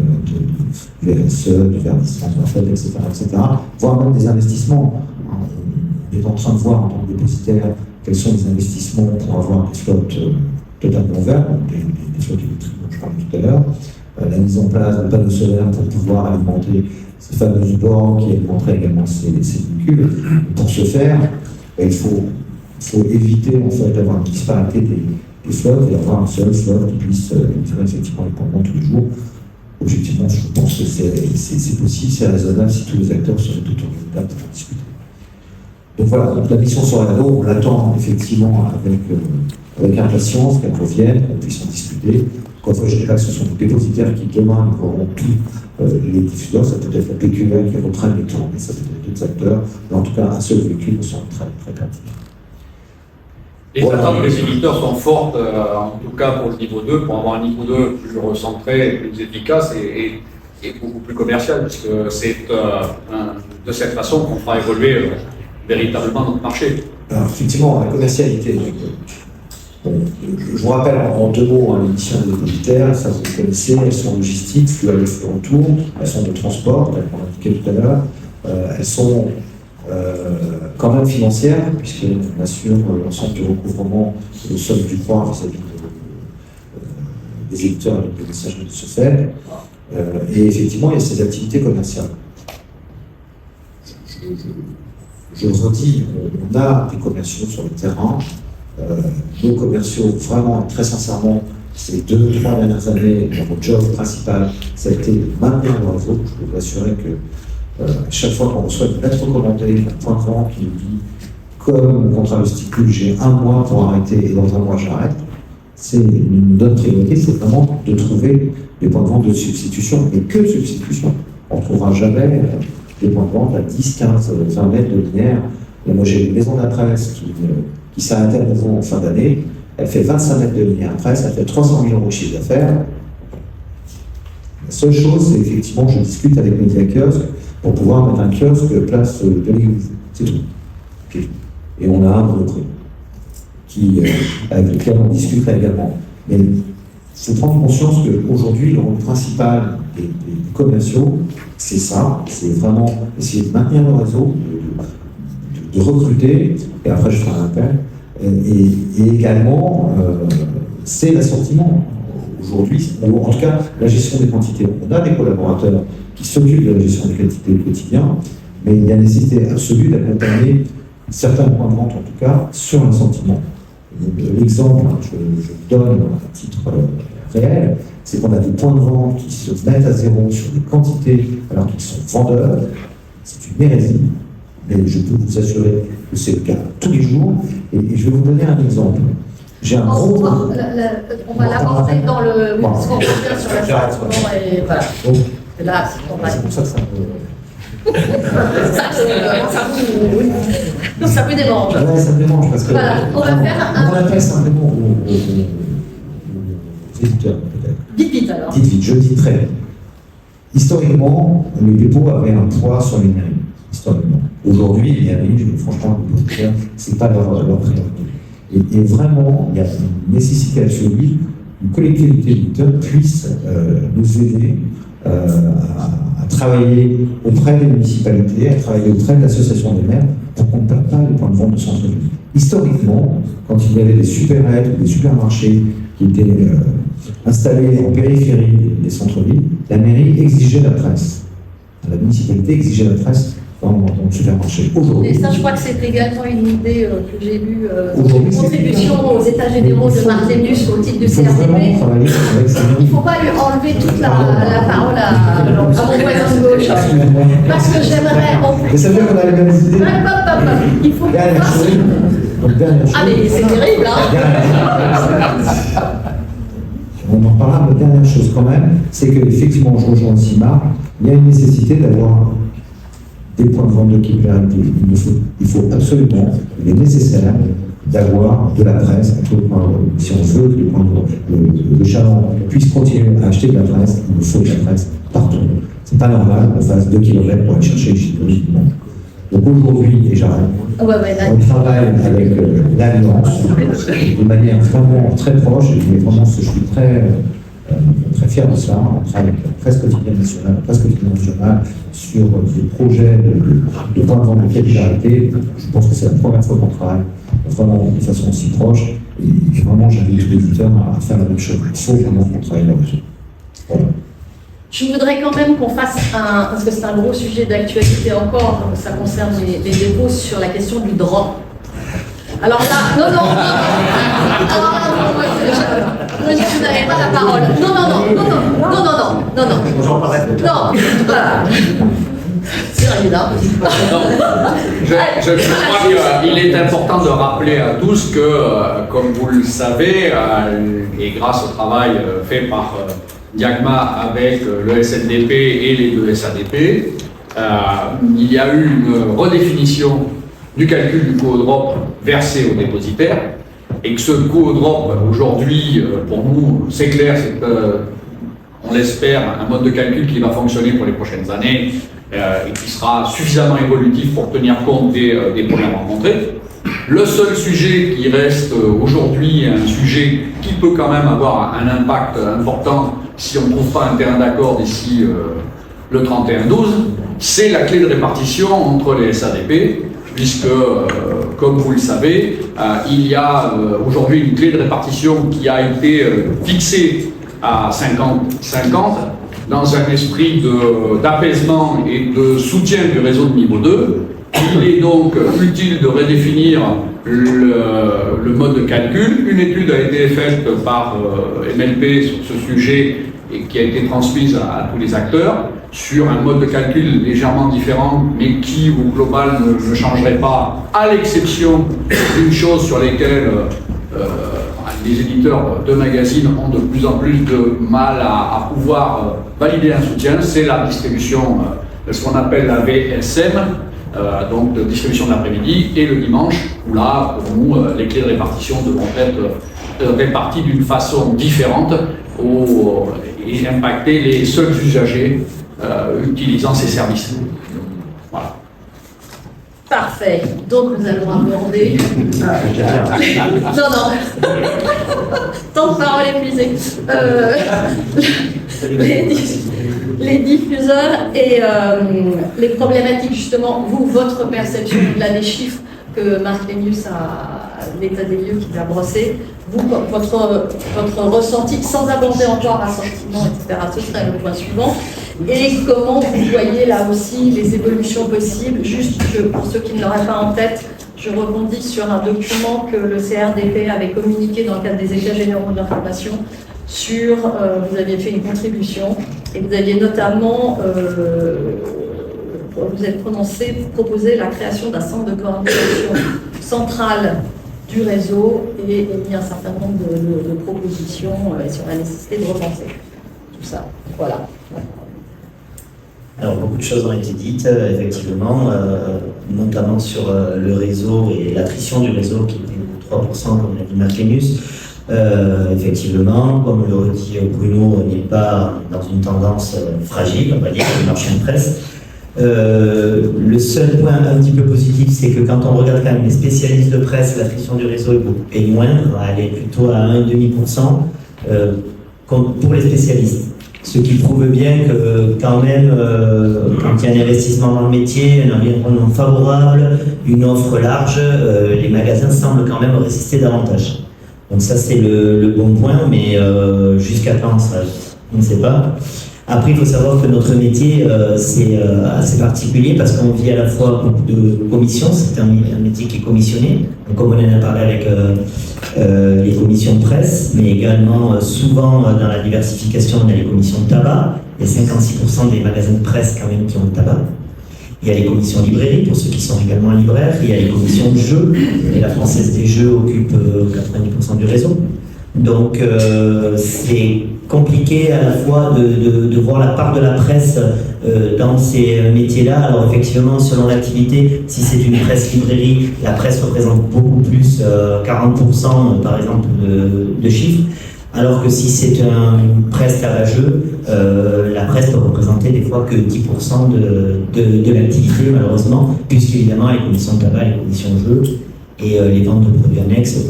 du RSE, du verdissement de la fête, etc., voire même des investissements. On est en train de voir en tant que dépositaire quels sont les investissements pour avoir des flottes totalement vertes, des flottes électriques dont je parlais tout à l'heure, la mise en place de panneaux solaires pour pouvoir alimenter ces fameuses bornes qui alimenteraient également ces véhicules. Pour ce faire, il faut éviter en fait d'avoir une disparité des flottes et avoir une seule flotte qui puisse livrer effectivement les points de vente tous les jours. Objectivement, je pense que c'est possible, c'est raisonnable si tous les acteurs seraient autour d'une table pour discuter. Donc voilà, donc la mission sur la on l'attend effectivement avec impatience, qu'elle revienne, qu'on puisse en discuter. Encore une fois, je ne dis pas que ce sont des dépositaires qui demain auront tous les diffuseurs, ça peut être la PQR qui retraîne les tours, mais ça peut être d'autres acteurs, mais en tout cas un seul véhicule me semble très, très pratique. Les attentes des éditeurs sont fortes, en tout cas pour le niveau 2, pour avoir un niveau 2 plus recentré, plus efficace et beaucoup plus commercial, puisque c'est de cette façon qu'on fera évoluer véritablement notre marché. Alors, effectivement, la commercialité. Je vous rappelle en 2 mots l'édition des dépositaires, ça vous connaissez, elles sont logistiques, flux aller, flux retour, elles sont de transport, telles qu'on indiquait tout à l'heure, elles sont quand même financières, puisqu'on assure l'ensemble du recouvrement de somme du droit vis-à-vis des éditeurs et des messageries de ce fait. Et effectivement, il y a ces activités commerciales. Je je redis, on a des commerciaux sur le terrain. Nos commerciaux, vraiment, très sincèrement, ces 2-3 dernières années, notre job principal, ça a été de maintenir le réseau. Je peux vous assurer que chaque fois qu'on reçoit une lettre recommandée, un point de vente qui nous dit, comme mon contrat le stipule, j'ai 1 mois pour arrêter et dans 1 mois j'arrête. Notre priorité, c'est vraiment de trouver des points de vente de substitution, et que de substitution. On ne trouvera jamais des points de vente à 10, 15, 20 mètres de linéaire. Et moi, j'ai une maison de la presse qui s'est arrêtée à nouveau en fin d'année. Elle fait 25 mètres de linéaire presse, elle fait 300 000 € de chiffre d'affaires. La seule chose, c'est effectivement, je discute avec Media Kiosque pour pouvoir mettre un kiosque place de l'église. C'est tout. Et on a un monopole avec lequel on discute également. Mais il faut prendre conscience qu'aujourd'hui, le rôle principal des commerciaux, c'est ça, c'est vraiment essayer de maintenir le réseau, de recruter, et après je ferai un appel, et également, c'est l'assortiment. Aujourd'hui, ou en tout cas, la gestion des quantités. On a des collaborateurs qui s'occupent de la gestion des quantités au quotidien, mais il y a nécessité absolue d'accompagner certains points de vente, en tout cas, sur l'assortiment. L'exemple, je donne à titre réel, c'est qu'on a des points de vente qui se mettent à zéro sur des quantités alors qu'ils sont vendeurs. C'est une hérésie, mais je peux vous assurer que c'est le cas tous les jours. Et je vais vous donner un exemple. J'ai un gros... On va l'aborder dans le... Oui, parce qu'on revient sur l'assortiment et voilà. Et là, c'est pour ça que ça me... ça me dérange. Ouais, ça me dérange parce que... Voilà, on va faire un... On appelle simplement aux éditeurs, peut-être. Vite alors. Vite, je dis très vite. Historiquement, les dépôts avaient un poids sur les mairies. Historiquement. Aujourd'hui, les mairies, franchement, les dépositaires, c'est pas leur priorité. Et vraiment, il y a une nécessité absolue qu'une collectivité d'éditeurs puisse nous aider à travailler auprès des municipalités, à travailler auprès de l'association des maires pour qu'on ne perde pas les points de vente de centre-ville. Historiquement, quand il y avait des supérettes ou des supermarchés qui étaient installés en périphérie des centres-villes, la mairie exigeait la presse. La municipalité exigeait la presse dans le supermarché. Aujourd'hui, et ça, je crois que c'est également une idée que j'ai lue, aujourd'hui, contribution aux états généraux de Marthénus au titre du il faut vraiment CRTP. travailler avec ces Il ne faut pas lui enlever toute la parole à mon voisin de gauche. Parce que j'aimerais... Mais ça veut dire qu'on a les mêmes idées. Il faut Dernière chose. Donc, dernière chose. Ah mais c'est terrible, hein. On en parlera, mais dernière chose quand même, c'est qu'effectivement, je rejoins aussi Marc, il y a une nécessité d'avoir des points de vente de capillarité. Il faut absolument, il est nécessaire d'avoir de la presse. Si on veut que le Chaland puisse continuer à acheter de la presse, il nous faut de la presse partout. C'est pas normal qu'on fasse 2 km pour aller chercher chez nous. Donc aujourd'hui, et j'arrête, on travaille avec l'Alliance de manière vraiment très proche, et vraiment, je suis très fier de ça. On travaille avec la presse quotidienne nationale, sur des projets de points de vente de capillarité. Je pense que c'est la première fois qu'on travaille vraiment de façon aussi proche, et vraiment j'invite tous les éditeurs à faire la même chose. Il faut vraiment qu'on travaille là-dessus. Voilà. Je voudrais quand même qu'on fasse parce que c'est un gros sujet d'actualité encore, donc ça concerne les dépôts sur la question du drop. Alors là, non, vous n'avez pas la parole. Non. J'en parlerai. Non, voilà. C'est rien, hein. Je crois qu'il est important de rappeler à tous que, comme vous le savez, et grâce au travail fait par Diagma avec le SNDP et les 2 SADP, il y a eu une redéfinition du calcul du coût au drop versé aux dépositaires, et que ce coût au drop, aujourd'hui, pour nous, c'est clair, c'est on l'espère, un mode de calcul qui va fonctionner pour les prochaines années et qui sera suffisamment évolutif pour tenir compte des problèmes rencontrés. Le seul sujet qui reste aujourd'hui, un sujet qui peut quand même avoir un impact important si on ne trouve pas un terrain d'accord d'ici le 31-12, c'est la clé de répartition entre les SADP, puisque, comme vous le savez, il y a aujourd'hui une clé de répartition qui a été fixée à 50-50, dans un esprit d'apaisement et de soutien du réseau de niveau 2, Il est donc utile de redéfinir le mode de calcul. Une étude a été faite par MLP sur ce sujet et qui a été transmise à tous les acteurs sur un mode de calcul légèrement différent, mais qui au global ne changerait pas, à l'exception d'une chose sur laquelle les éditeurs de magazines ont de plus en plus de mal à pouvoir valider un soutien, c'est la distribution de ce qu'on appelle la VSM, donc de distribution de l'après-midi, et le dimanche, où là, pour nous, les clés de répartition devront être réparties d'une façon différente et impacter les seuls usagers utilisant ces services. Voilà. Parfait. Donc nous allons aborder. Non. Temps de parole épuisé. Les diffuseurs et les problématiques, justement, votre perception au-delà des chiffres que Marc Lénius l'état des lieux qu'il a brossé, votre ressenti, sans aborder encore assortiment, etc. Ce serait le point suivant. Et comment vous voyez là aussi les évolutions possibles, juste que pour ceux qui ne l'auraient pas en tête, je rebondis sur un document que le CRDP avait communiqué dans le cadre des États généraux de l'information sur, vous aviez fait une contribution, et vous aviez notamment, vous êtes prononcé pour proposer la création d'un centre de coordination centrale du réseau et émis un certain nombre de propositions sur la nécessité de repenser tout ça. Voilà. Alors, beaucoup de choses ont été dites, effectivement, notamment sur le réseau et l'attrition du réseau qui était de 3%, comme l'a dit Marc Lénius. Effectivement, comme le redit Bruno, on n'est pas dans une tendance fragile, on va dire, du marché de presse. Le seul point un petit peu positif, c'est que quand on regarde quand même les spécialistes de presse, l'attrition du réseau est moindre, elle est plutôt à 1,5% pour les spécialistes. Ce qui prouve bien que quand même, quand il y a un investissement dans le métier, un environnement favorable, une offre large, les magasins semblent quand même résister davantage. Donc ça c'est le bon point, mais jusqu'à quand ça, on ne sait pas. Après, il faut savoir que notre métier, c'est assez particulier parce qu'on vit à la fois beaucoup de commissions, c'est un métier qui est commissionné, donc comme on en a parlé avec les commissions de presse, mais également souvent dans la diversification, on a les commissions de tabac, il y a 56% des magasins de presse quand même qui ont le tabac. Il y a les commissions librairies, pour ceux qui sont également libraires, il y a les commissions de jeux, et la Française des Jeux occupe 90% du réseau. Donc c'est compliqué à la fois de voir la part de la presse dans ces métiers-là. Alors effectivement, selon l'activité, si c'est une presse librairie, la presse représente beaucoup plus, 40% par exemple de chiffres, alors que si c'est une presse tabac-jeu, la presse peut représenter des fois que 10% de l'activité malheureusement, puisqu'évidemment les commissions de tabac, les commissions de jeu et les ventes de produits annexes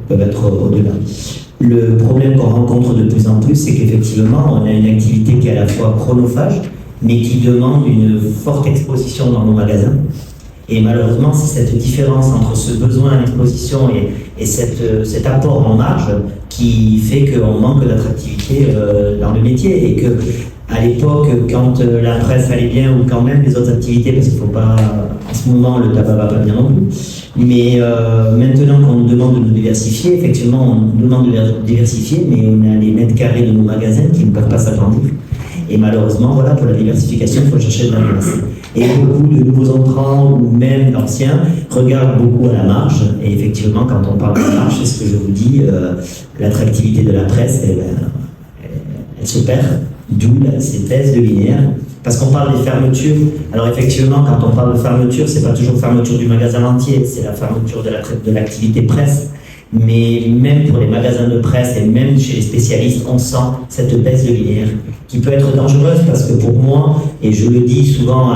peuvent être au-delà. Le problème qu'on rencontre de plus en plus, c'est qu'effectivement, on a une activité qui est à la fois chronophage, mais qui demande une forte exposition dans nos magasins. Et malheureusement, c'est cette différence entre ce besoin d'exposition et cet apport en marge qui fait qu'on manque d'attractivité dans le métier. Et que à l'époque, quand la presse allait bien, ou quand même les autres activités, parce qu'il ne faut pas, en ce moment, le tabac va pas bien non plus. Mais maintenant qu'on nous demande de nous diversifier, effectivement, on nous demande de diversifier, mais on a les mètres carrés de nos magasins qui ne peuvent pas s'agrandir. Et malheureusement, voilà, pour la diversification, il faut chercher de la place. Et beaucoup de nouveaux entrants, ou même d'anciens, regardent beaucoup à la marge. Et effectivement, quand on parle de la marge, c'est ce que je vous dis, l'attractivité de la presse, elle se perd, d'où ces thèses de linéaire. Parce qu'on parle des fermetures. Alors effectivement, quand on parle de fermeture, c'est pas toujours fermeture du magasin entier, c'est la fermeture de l'activité presse. Mais même pour les magasins de presse et même chez les spécialistes, on sent cette baisse de linéaire qui peut être dangereuse parce que pour moi, et je le dis souvent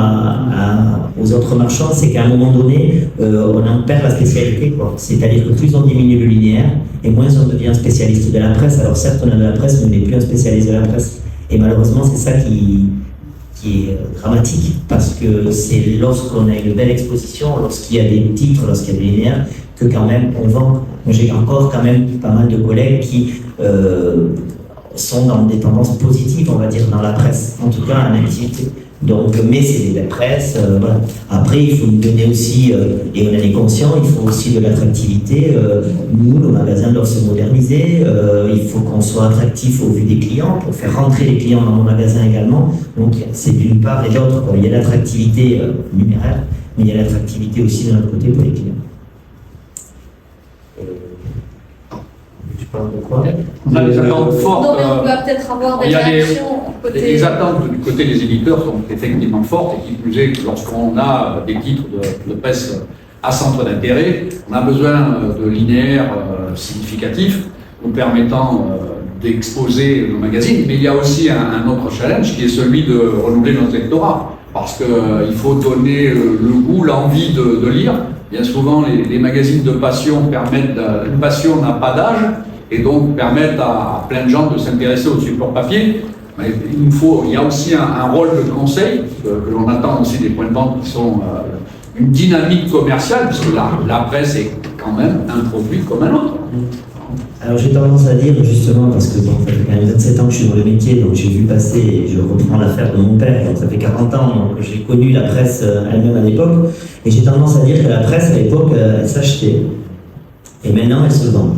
aux autres marchands, c'est qu'à un moment donné, on en perd la spécialité. C'est-à-dire que plus on diminue le linéaire et moins on devient spécialiste de la presse. Alors certes, on a de la presse, mais on n'est plus un spécialiste de la presse. Et malheureusement, c'est ça qui est dramatique parce que c'est lorsqu'on a une belle exposition, lorsqu'il y a des titres, lorsqu'il y a des linéaires, que quand même on vend. J'ai encore quand même pas mal de collègues qui sont dans des tendances positives, on va dire, dans la presse, en tout cas en activité. Donc, mais c'est des belles presses, voilà. Après, il faut nous donner aussi, et on en est conscient, il faut aussi de l'attractivité. Nous, nos magasins doivent se moderniser, il faut qu'on soit attractif au vu des clients, pour faire rentrer les clients dans nos magasins également. Donc, c'est d'une part et d'autre, quoi. Il y a l'attractivité numéraire, mais il y a l'attractivité aussi de notre côté pour les clients. Tu parles de quoi? On a des attentes fortes. Non, mais on va peut-être avoir des il y a réactions côté... Les attentes du côté des éditeurs sont effectivement fortes, et qui plus est que lorsqu'on a des titres de presse à centre d'intérêt, on a besoin de linéaires significatifs nous permettant d'exposer nos magazines. Mais il y a aussi un autre challenge qui est celui de renouveler notre lectorat, parce qu'il faut donner le goût, l'envie de lire. Bien souvent, les magazines de passion permettent, une passion n'a pas d'âge, et donc permettent à plein de gens de s'intéresser au support papier. Mais il y a aussi un rôle de conseil, que l'on attend aussi des points de vente qui sont une dynamique commerciale, puisque la presse est quand même un produit comme un autre. Alors j'ai tendance à dire justement, parce que bon, ça fait quand même 27 ans que je suis dans le métier, donc j'ai vu passer, et je reprends l'affaire de mon père, donc ça fait 40 ans, donc j'ai connu la presse elle-même à l'époque, et j'ai tendance à dire que la presse à l'époque, elle s'achetait, et maintenant elle se vend.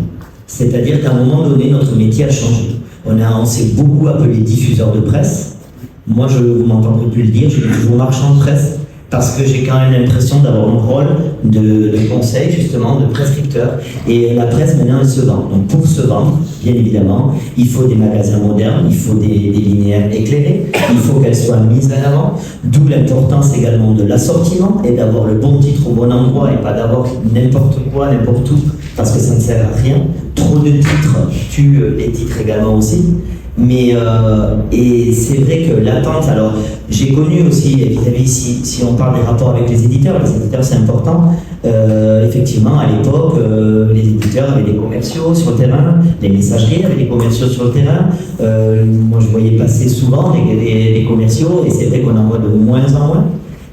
C'est-à-dire qu'à un moment donné, notre métier a changé. On s'est beaucoup appelé diffuseur de presse. Moi, vous m'entendrez plus le dire, je suis toujours marchand de presse, parce que j'ai quand même l'impression d'avoir un rôle de conseil, justement, de prescripteur. Et la presse, maintenant, elle se vend. Donc, pour se vendre, bien évidemment, il faut des magasins modernes, il faut des linéaires éclairés, il faut qu'elles soient mises en avant. D'où l'importance également de l'assortiment et d'avoir le bon titre au bon endroit et pas d'avoir n'importe quoi, n'importe où, parce que ça ne sert à rien. Trop de titres tuent les titres également aussi. Mais et c'est vrai que l'attente, alors j'ai connu aussi, vis-à-vis, si on parle des rapports avec les éditeurs c'est important, effectivement à l'époque les éditeurs avaient des commerciaux sur le terrain, les messageries avaient des commerciaux sur le terrain, moi je voyais passer souvent des commerciaux, et c'est vrai qu'on en voit de moins en moins.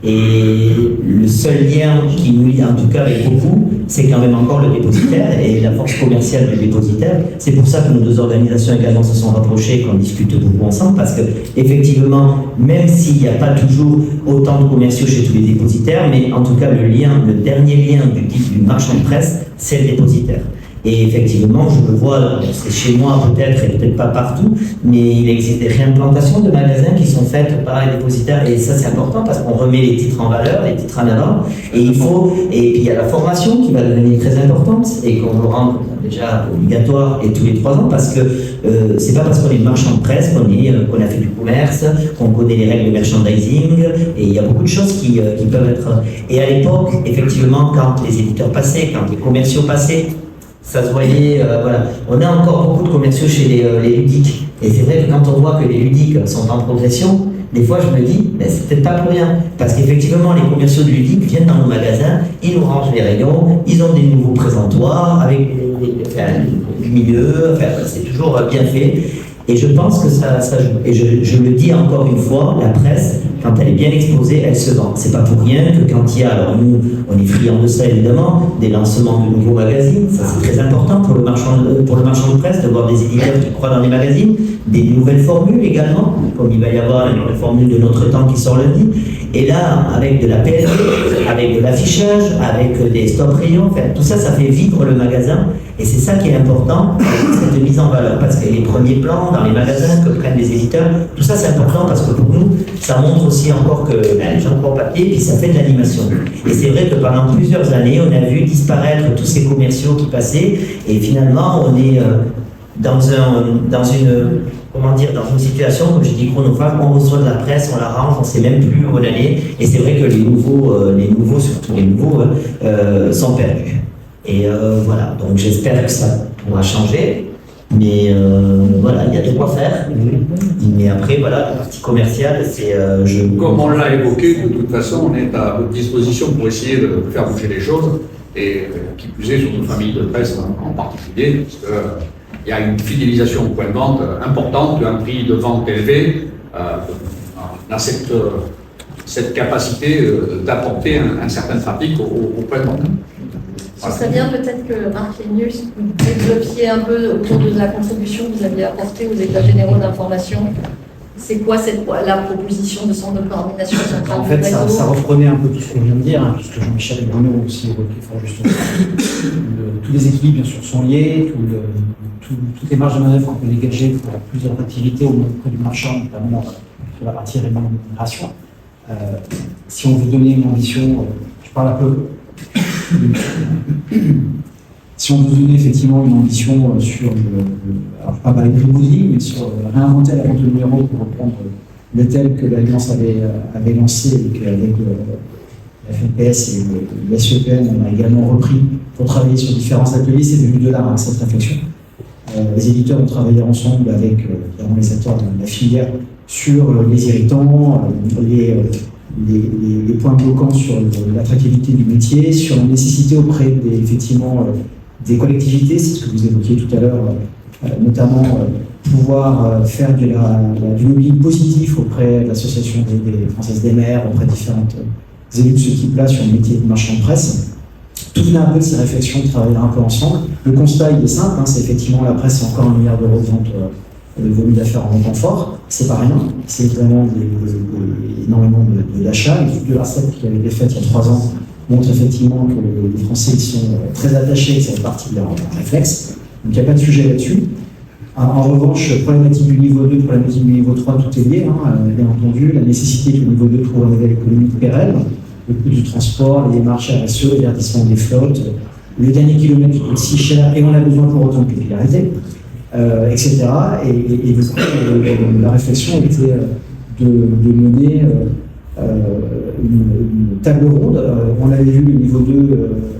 Et le seul lien qui nous lie en tout cas avec beaucoup, c'est quand même encore le dépositaire et la force commerciale du dépositaire. C'est pour ça que nos deux organisations également se sont rapprochées, qu'on discute beaucoup ensemble, parce que effectivement, même s'il n'y a pas toujours autant de commerciaux chez tous les dépositaires, mais en tout cas le dernier lien du marchand de presse, c'est le dépositaire. Et effectivement, je le vois, c'est chez moi peut-être, et peut-être pas partout, mais il existe des réimplantations de magasins qui sont faites par les dépositaires, et ça c'est important parce qu'on remet les titres en valeur, les titres en avant, et et puis il y a la formation qui va devenir très importante, et qu'on le rend déjà obligatoire et tous les 3 ans, parce que c'est pas parce qu'on est marchand de presse qu'on a fait du commerce, qu'on connaît les règles de merchandising, et il y a beaucoup de choses qui peuvent être... Et à l'époque, effectivement, quand les éditeurs passaient, quand les commerciaux passaient, ça se voyait, voilà. On a encore beaucoup de commerciaux chez les ludiques. Et c'est vrai que quand on voit que les ludiques sont en progression, des fois je me dis, ben, c'est peut-être pas pour rien. Parce qu'effectivement, les commerciaux de ludiques viennent dans nos magasins, ils nous rangent les rayons, ils ont des nouveaux présentoirs avec du milieu, enfin, c'est toujours bien fait. Et je pense que ça joue. Et je le dis encore une fois, la presse, quand elle est bien exposée, elle se vend. C'est pas pour rien que quand il y a, alors nous, on est friands de ça évidemment, des lancements de nouveaux magazines, ça c'est très important pour le marchand de presse, de voir des éditeurs qui croient dans les magazines, des nouvelles formules également, comme il va y avoir la nouvelle formule de Notre Temps qui sort lundi. Et là, avec de la PLV, avec de l'affichage, avec des stop rayons, enfin, tout ça, ça fait vivre le magasin. Et c'est ça qui est important, cette mise en valeur, parce que les premiers plans dans les magasins que prennent les éditeurs, tout ça c'est important parce que pour nous, ça montre aussi encore que les gens croient au papier, puis ça fait de l'animation. Et c'est vrai que pendant plusieurs années, on a vu disparaître tous ces commerciaux qui passaient, et finalement, on est dans une situation, comme je dis, chronophage, on reçoit de la presse, on la range, on ne sait même plus où on allait, et c'est vrai que les nouveaux, surtout les nouveaux, sont perdus. Et voilà, donc j'espère que ça pourra changer, mais voilà, il y a de quoi faire. Mais après, voilà, la partie commerciale, c'est... Comme on l'a évoqué, de toute façon, on est à votre disposition pour essayer de faire bouger les choses, et qui plus est sur nos familles de presse en particulier, parce qu'il y a une fidélisation au point de vente importante, un prix de vente élevé, on a cette capacité d'apporter un certain trafic au point de vente. Ce serait bien peut-être que Marc Lénius, vous développiez un peu autour de la contribution que vous aviez apportée aux États généraux d'information c'est quoi la proposition de centre de coordination centrale En fait, du réseau? ça reprenait un peu tout ce qu'on vient de dire, hein, puisque Jean-Michel et Bruno ont aussi évoqué fort justement. Tous les équilibres, bien sûr, sont liés. Toutes les marges de manœuvre qu'on peut dégager pour plusieurs activités au auprès du marchand, notamment sur la partie rémunération. Si on veut donner une ambition, je parle un peu. Si on veut donner effectivement une ambition sur, alors pas parler de modeling, mais sur réinventer la vente de numéros pour reprendre le thème que l'Alliance avait lancé et qu'avec la FNPS et le SEPN, on a également repris pour travailler sur différents ateliers, c'est venu de là, hein, cette réflexion. Les éditeurs ont travaillé ensemble avec les acteurs de la filière sur les irritants, les points bloquants sur l'attractivité du métier, sur la nécessité auprès des collectivités, c'est ce que vous évoquiez tout à l'heure, notamment pouvoir faire du lobbying positif auprès de l'Association des Françaises des maires, auprès de différentes élus de ce type-là sur le métier de marchand de presse. Tout venait un peu de ces réflexions, de travailler un peu ensemble. Le constat, il est simple, hein, c'est effectivement la presse, c'est encore 1 milliard d'euros de vente de volume d'affaires en temps fort. C'est pas rien, c'est vraiment énormément d'achats. L'étude de l'ARCEP qui avait été faite il y a 3 ans montre effectivement que les Français sont très attachés, que ça fait partie de leur réflexe. Donc il n'y a pas de sujet là-dessus. En revanche, problématique du niveau 2, problématique du niveau 3, tout est lié, hein, bien entendu. La nécessité que le niveau 2 trouve un modèle économique pérenne, le coût du transport, les démarches RSE, le verdissement des flottes, le dernier kilomètre qui coûte si cher et on a besoin pour autant de capillarité, etc. Et du coup, la réflexion était de mener une table ronde. On avait vu le niveau 2,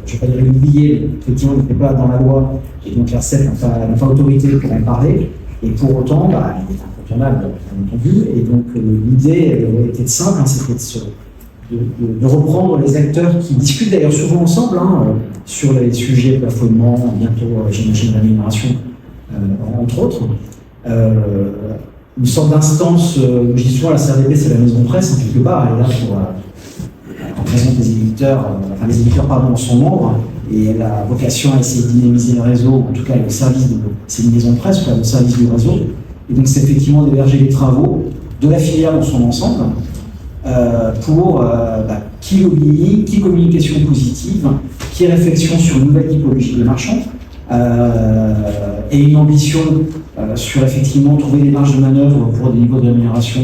je ne vais pas dire oublié, effectivement, il n'était pas dans la loi, et donc l'ARCEP n'a pas autorité pour en parler, et pour autant, il est incontournable, bien entendu, et donc l'idée était simple, hein, c'était de reprendre les acteurs qui discutent d'ailleurs souvent ensemble sur les sujets plafonnement, bientôt, j'imagine, rémunération, entre autres. Une sorte d'instance, je dis souvent la CRDP c'est la maison presse, quelque part, elle est là pour représenter les éditeurs, les éditeurs en sont membres, et elle a vocation à essayer de dynamiser le réseau, en tout cas le service c'est une maison presse, le service du réseau, et donc c'est effectivement d'héberger les travaux de la filière dans son ensemble, pour qui lobbying, qui communication positive, qui réflexion sur une nouvelle typologie de marchands, et une ambition sur effectivement trouver des marges de manœuvre pour des niveaux de rémunération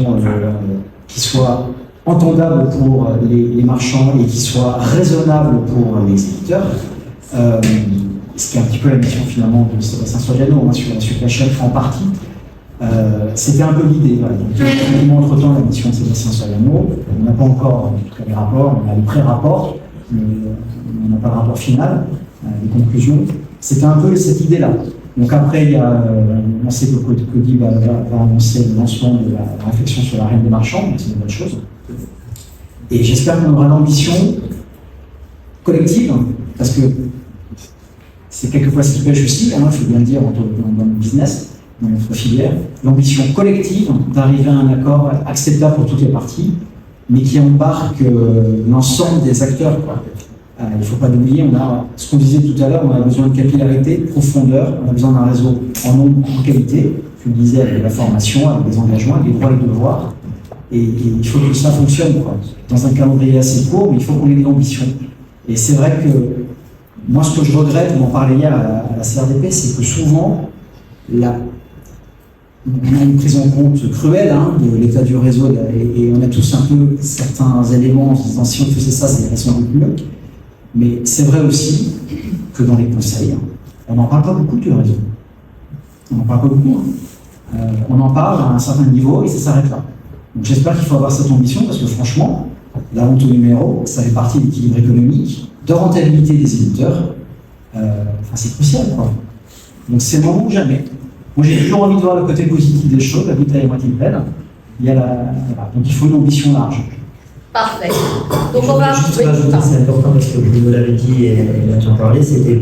qui soient entendables pour les marchands et qui soient raisonnables pour les éditeurs. Ce qui est un petit peu la mission finalement de Sébastien Soriano sur la supply chain en partie. C'était un peu l'idée. Voilà. Donc, entre-temps, la mission de Sébastien Soriano, on n'a pas encore les rapports, on a les pré-rapports, mais on n'a pas le rapport final, les conclusions. C'était un peu cette idée-là. Donc après, il y a, on sait que Cody va annoncer le lancement de la réflexion sur la reine des marchands, donc c'est une bonne chose. Et j'espère qu'on aura l'ambition collective, parce que c'est quelquefois ce qui pêche aussi, il faut bien le dire dans le business, dans notre filière, l'ambition collective d'arriver à un accord acceptable pour toutes les parties, mais qui embarque l'ensemble des acteurs, quoi. Il ne faut pas l'oublier, on a ce qu'on disait tout à l'heure, on a besoin de capillarité, de profondeur, on a besoin d'un réseau en nombre, en qualité, je le disais, avec la formation, avec des engagements, avec des droits et devoirs, et il faut que ça fonctionne, quoi. Dans un calendrier assez court, mais il faut qu'on ait de l'ambition. Et c'est vrai que moi, ce que je regrette, vous en parliez hier à la CRDP, c'est que souvent, on a une prise en compte cruelle de l'état du réseau, et on a tous un peu certains éléments en se disant si on faisait ça, c'est façon beaucoup mieux. Mais c'est vrai aussi que dans les conseils, on n'en parle pas beaucoup du réseau. On n'en parle pas beaucoup. On en parle à un certain niveau et ça s'arrête là. Donc j'espère qu'il faut avoir cette ambition parce que franchement, la vente au numéro, ça fait partie de l'équilibre économique, de rentabilité des éditeurs. C'est crucial, quoi. Donc c'est le moment ou jamais. Moi j'ai toujours envie de voir le côté positif des choses, la bouteille est moitié pleine. Donc il faut une ambition large. Parfait. Donc on va juste rajouter, c'est important parce que vous l'avez dit et tu en parlais, c'était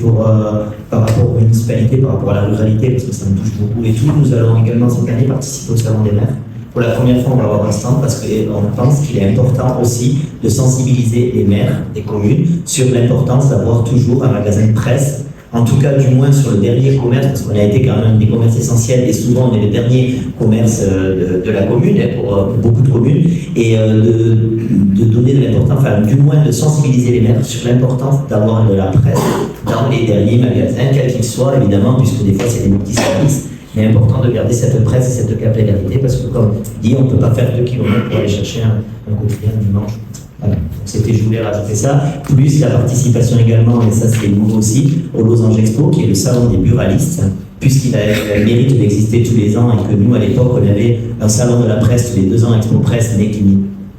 par rapport aux municipalités, par rapport à la ruralité, parce que ça nous touche beaucoup et tout. Nous allons également cette année participer au Salon des maires. Pour la première fois, on va avoir un stand parce qu'on pense qu'il est important aussi de sensibiliser les maires des communes sur l'importance d'avoir toujours un magasin de presse en tout cas du moins sur le dernier commerce, parce qu'on a été quand même des commerces essentiels et souvent on est le dernier commerce de la commune, pour beaucoup de communes, et de donner de l'importance, enfin du moins de sensibiliser les maires sur l'importance d'avoir de la presse dans les derniers magasins, quels qu'ils soient évidemment, puisque des fois c'est des multiservices. Il est important de garder cette presse et cette capillarité parce que, comme dit, on ne peut pas faire 2 kilomètres pour aller chercher un quotidien dimanche. Voilà. Donc, je voulais rajouter ça. Plus la participation également, et ça c'est nouveau aussi, au Losange Expo, qui est le salon des buralistes, puisqu'il a le mérite d'exister tous les ans et que nous, à l'époque, on avait un salon de la presse tous les 2 ans, Expo Presse, mais qui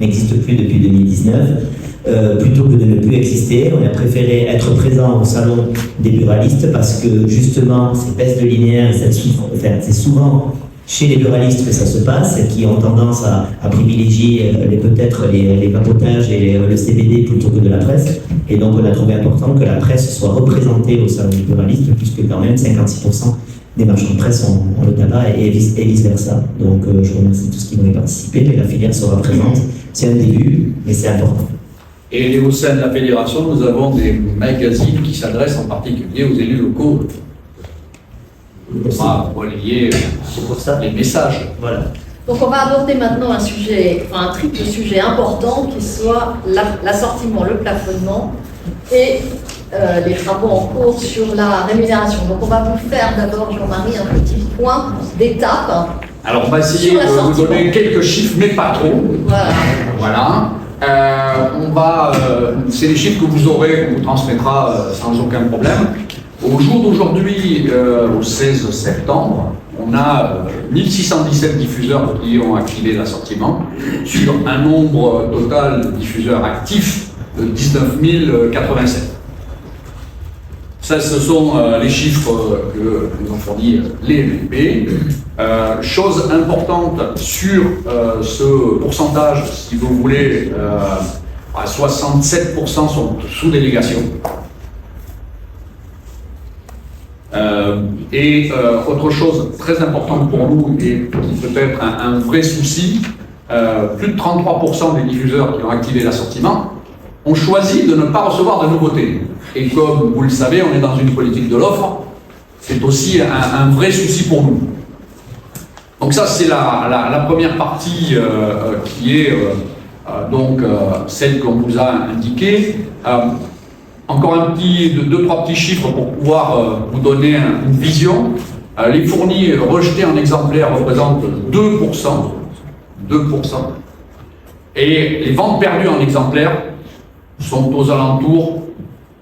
n'existe plus depuis 2019. Plutôt que de ne plus exister, on a préféré être présent au salon des buralistes parce que justement ces baisses de linéaire, c'est souvent chez les buralistes que ça se passe, qui ont tendance à privilégier peut-être les papotages et le CBD plutôt que de la presse. Et donc on a trouvé important que la presse soit représentée au salon des buralistes, puisque quand même 56% des marchands de presse ont le tabac et vice-versa. Donc je remercie tous qui vont y participer, et la filière sera présente. C'est un début, mais c'est important. Et au sein de la fédération, nous avons des magazines qui s'adressent en particulier aux élus locaux. On va relayer les messages. Voilà. Donc on va aborder maintenant un triple sujet important qui soit l'assortiment, le plafonnement et les travaux en cours sur la rémunération. Donc on va vous faire d'abord, Jean-Marie, un petit point d'étape. Alors on va essayer de vous donner quelques chiffres, mais pas trop. Voilà. C'est les chiffres que vous aurez, qu'on vous transmettra sans aucun problème. Au jour d'aujourd'hui, au 16 septembre, on a 1617 diffuseurs qui ont activé l'assortiment sur un nombre total de diffuseurs actifs de 19 087. Ça, ce sont les chiffres que nous ont fournis les MLP. Chose importante sur ce pourcentage, si vous voulez, à 67% sont sous délégation. Autre chose très importante pour nous et qui peut être un vrai souci, plus de 33% des diffuseurs qui ont activé l'assortiment ont choisi de ne pas recevoir de nouveautés. Et comme vous le savez, on est dans une politique de l'offre, c'est aussi un vrai souci pour nous. Donc ça, c'est la première partie qui est celle qu'on vous a indiquée. Encore deux, trois petits chiffres pour pouvoir vous donner une vision. Les fournis rejetés en exemplaires représentent 2%. Et les ventes perdues en exemplaires sont aux alentours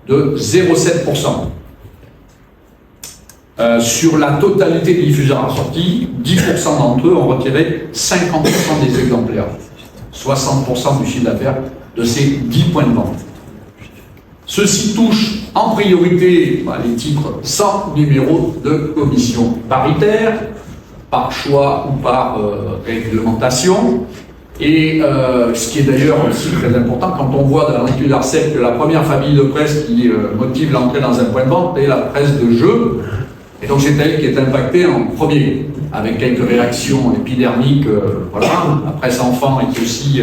de 0,7%. Sur la totalité des diffuseurs assortis, 10% d'entre eux ont retiré 50% des exemplaires, 60% du chiffre d'affaires de ces 10 points de vente. Ceci touche en priorité les titres sans numéro de commission paritaire, par choix ou par réglementation. Et ce qui est d'ailleurs aussi très important, quand on voit dans l'étude ARCEP que la première famille de presse qui motive l'entrée dans un point de vente est la presse de jeu, et donc c'est elle qui est impactée en premier, avec quelques réactions épidermiques. Voilà. La presse enfant est aussi...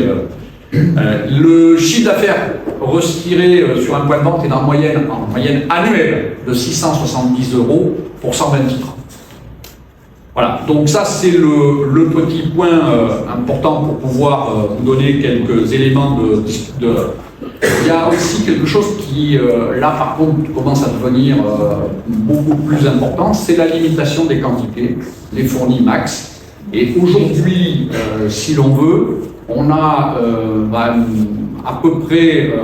le chiffre d'affaires retiré sur un point de vente est en moyenne annuelle de 670 € pour 120 titres. Voilà, donc ça c'est le petit point important pour pouvoir vous donner quelques éléments Il y a aussi quelque chose qui, là par contre, commence à devenir beaucoup plus important, c'est la limitation des quantités, les fournis max. Et aujourd'hui, si l'on veut, on a à peu près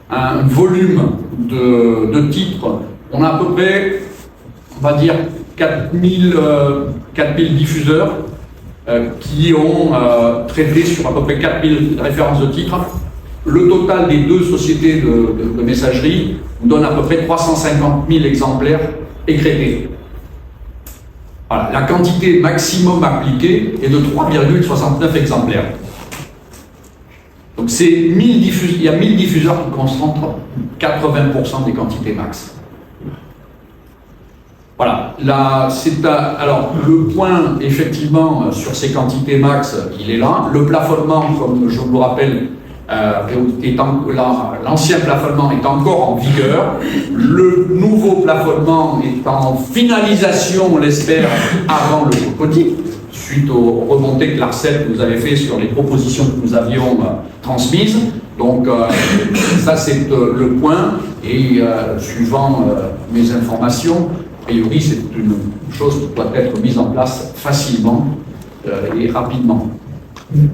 un volume de titres, on a à peu près, on va dire, 4000 diffuseurs qui ont traité sur à peu près 4000 références de titres. Le total des deux sociétés de messagerie nous donne à peu près 350 000 exemplaires écrétés. Voilà, la quantité maximum appliquée est de 3,69 exemplaires. Donc il y a 1000 diffuseurs qui concentrent 80% des quantités max. Voilà, alors le point effectivement sur ces quantités max, il est là. Le plafonnement, comme je vous le rappelle, l'ancien plafonnement est encore en vigueur, le nouveau plafonnement est en finalisation, on l'espère, avant le prototype, suite aux remontées que l'ARCEP nous avait fait sur les propositions que nous avions transmises. Donc ça c'est le point, et suivant mes informations, a priori c'est une chose qui doit être mise en place facilement et rapidement.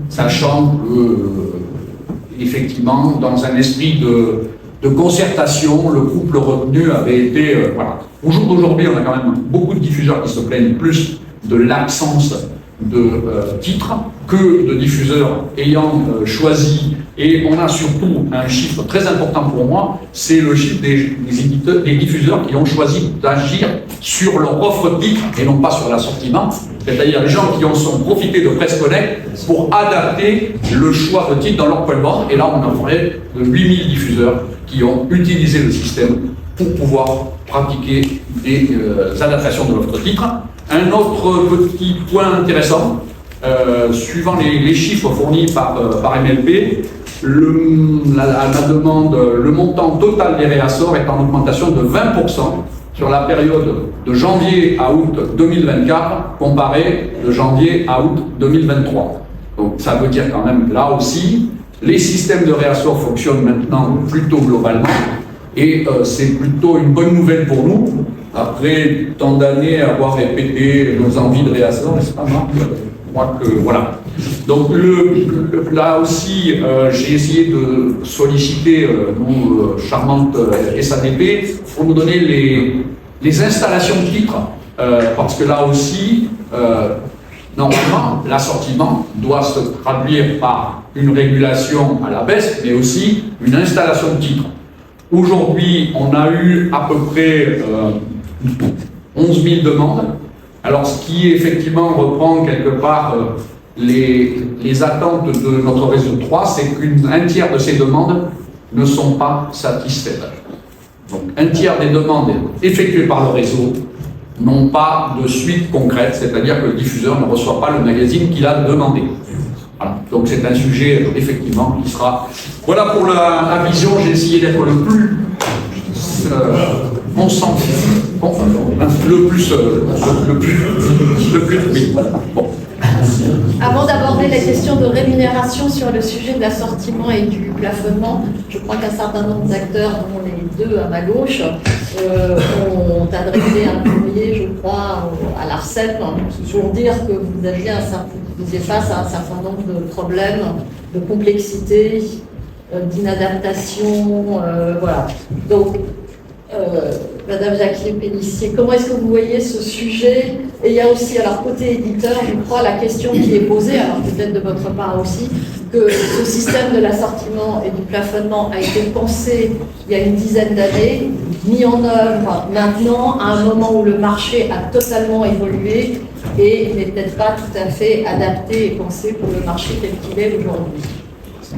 Sachant que, effectivement, dans un esprit de concertation, le couple retenu avait été... voilà. Au jour d'aujourd'hui, on a quand même beaucoup de diffuseurs qui se plaignent plus de l'absence de titres que de diffuseurs ayant choisi. Et on a surtout un chiffre très important pour moi, c'est le chiffre des diffuseurs qui ont choisi d'agir sur leur offre de titres et non pas sur l'assortiment. C'est-à-dire les gens qui en sont profités de Presse Connect pour adapter le choix de titres dans leur point de vente. Et là, on a près de 8000 diffuseurs qui ont utilisé le système pour pouvoir pratiquer des adaptations de l'offre de titres. Un autre petit point intéressant, suivant les chiffres fournis par MLP, la demande, le montant total des réassorts est en augmentation de 20% sur la période de janvier à août 2024 comparé de janvier à août 2023. Donc ça veut dire quand même là aussi, les systèmes de réassorts fonctionnent maintenant plutôt globalement et c'est plutôt une bonne nouvelle pour nous. Après tant d'années à avoir répété nos envies de réassort, n'est-ce pas Marc ? Je crois que voilà. Donc là aussi, j'ai essayé de solliciter nos charmantes SADP pour nous donner les installations de titres, parce que là aussi, normalement, l'assortiment doit se traduire par une régulation à la baisse, mais aussi une installation de titres. Aujourd'hui, on a eu à peu près 11 000 demandes. Alors, ce qui effectivement reprend quelque part les attentes de notre réseau 3, c'est qu'un tiers de ces demandes ne sont pas satisfaites. Donc, un tiers des demandes effectuées par le réseau n'ont pas de suite concrète, c'est-à-dire que le diffuseur ne reçoit pas le magazine qu'il a demandé. Voilà. Donc, c'est un sujet, effectivement, qui sera... Voilà pour la vision, j'ai essayé d'être le plus... on sent le plus oui. Bon. Avant d'aborder la question de rémunération sur le sujet de l'assortiment et du plafonnement, je crois qu'un certain nombre d'acteurs, dont les deux à ma gauche, ont adressé un courrier, je crois, à l'ARCEP pour dire que vous faisiez face à un certain nombre de problèmes de complexité, d'inadaptation, voilà. Donc, Madame Jacqueline Pélissier, comment est-ce que vous voyez ce sujet? Et il y a aussi, alors côté éditeur, je crois, la question qui est posée, alors peut-être de votre part aussi, que ce système de l'assortiment et du plafonnement a été pensé il y a une dizaine d'années, mis en œuvre maintenant, à un moment où le marché a totalement évolué et n'est peut-être pas tout à fait adapté et pensé pour le marché tel qu'il est aujourd'hui.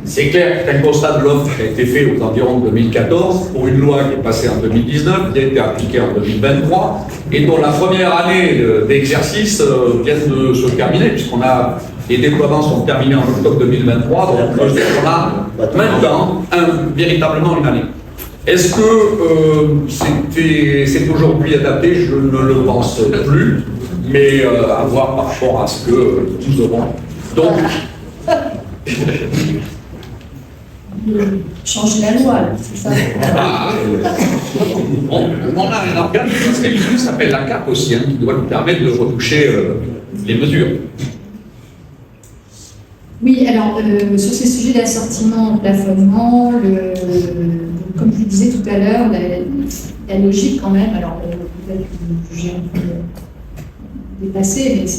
C'est clair qu'un constat de l'offre qui a été fait aux environs de 2014 pour une loi qui est passée en 2019, qui a été appliquée en 2023 et dont la première année d'exercice vient de se terminer puisqu'on a les déploiements sont terminés en octobre 2023, donc on a maintenant véritablement une année. Est-ce que c'est aujourd'hui adapté? Je ne le pense plus, mais à voir par rapport à ce que nous aurons. Donc, changer la loi, c'est ça. On a un organe qui s'appelle la CAP aussi, qui doit nous permettre de retoucher les mesures. Oui, alors sur ces sujets d'assortiment, plafonnement, comme je le disais tout à l'heure, la logique quand même, alors peut-être que j'ai un peu dépassé, mais je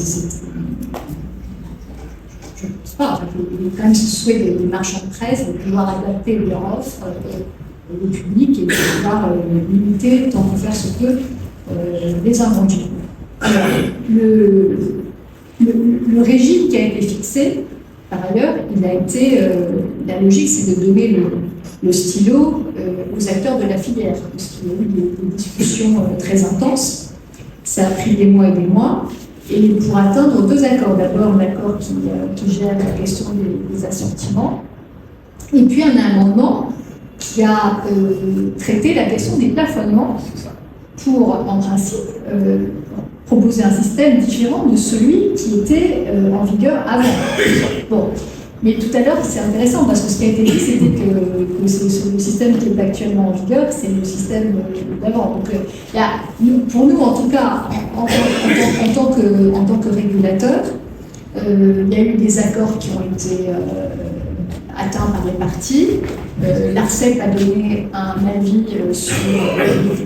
ne pense pas. Il y a quand même ce souhait des marchands de presse de pouvoir adapter leur offre au public et de pouvoir limiter, tant qu'on faire se peut, les invendus. Alors, le régime qui a été fixé, par ailleurs, il a été, la logique, c'est de donner le stylo aux acteurs de la filière, parce qu'il y a eu des discussions très intenses. Ça a pris des mois et des mois. Et pour atteindre deux accords. D'abord, l'accord qui gère la question des assortiments Et puis on a un amendement qui a traité la question des plafonnements pour, en principe, proposer un système différent de celui qui était en vigueur avant. Bon. Mais tout à l'heure, c'est intéressant parce que ce qui a été dit, c'était que le système qui est actuellement en vigueur, c'est le système d'avant. Donc, pour nous, en tout cas, en tant que régulateur, il y a eu des accords qui ont été atteints par les parties. L'ARCEP a donné un avis sur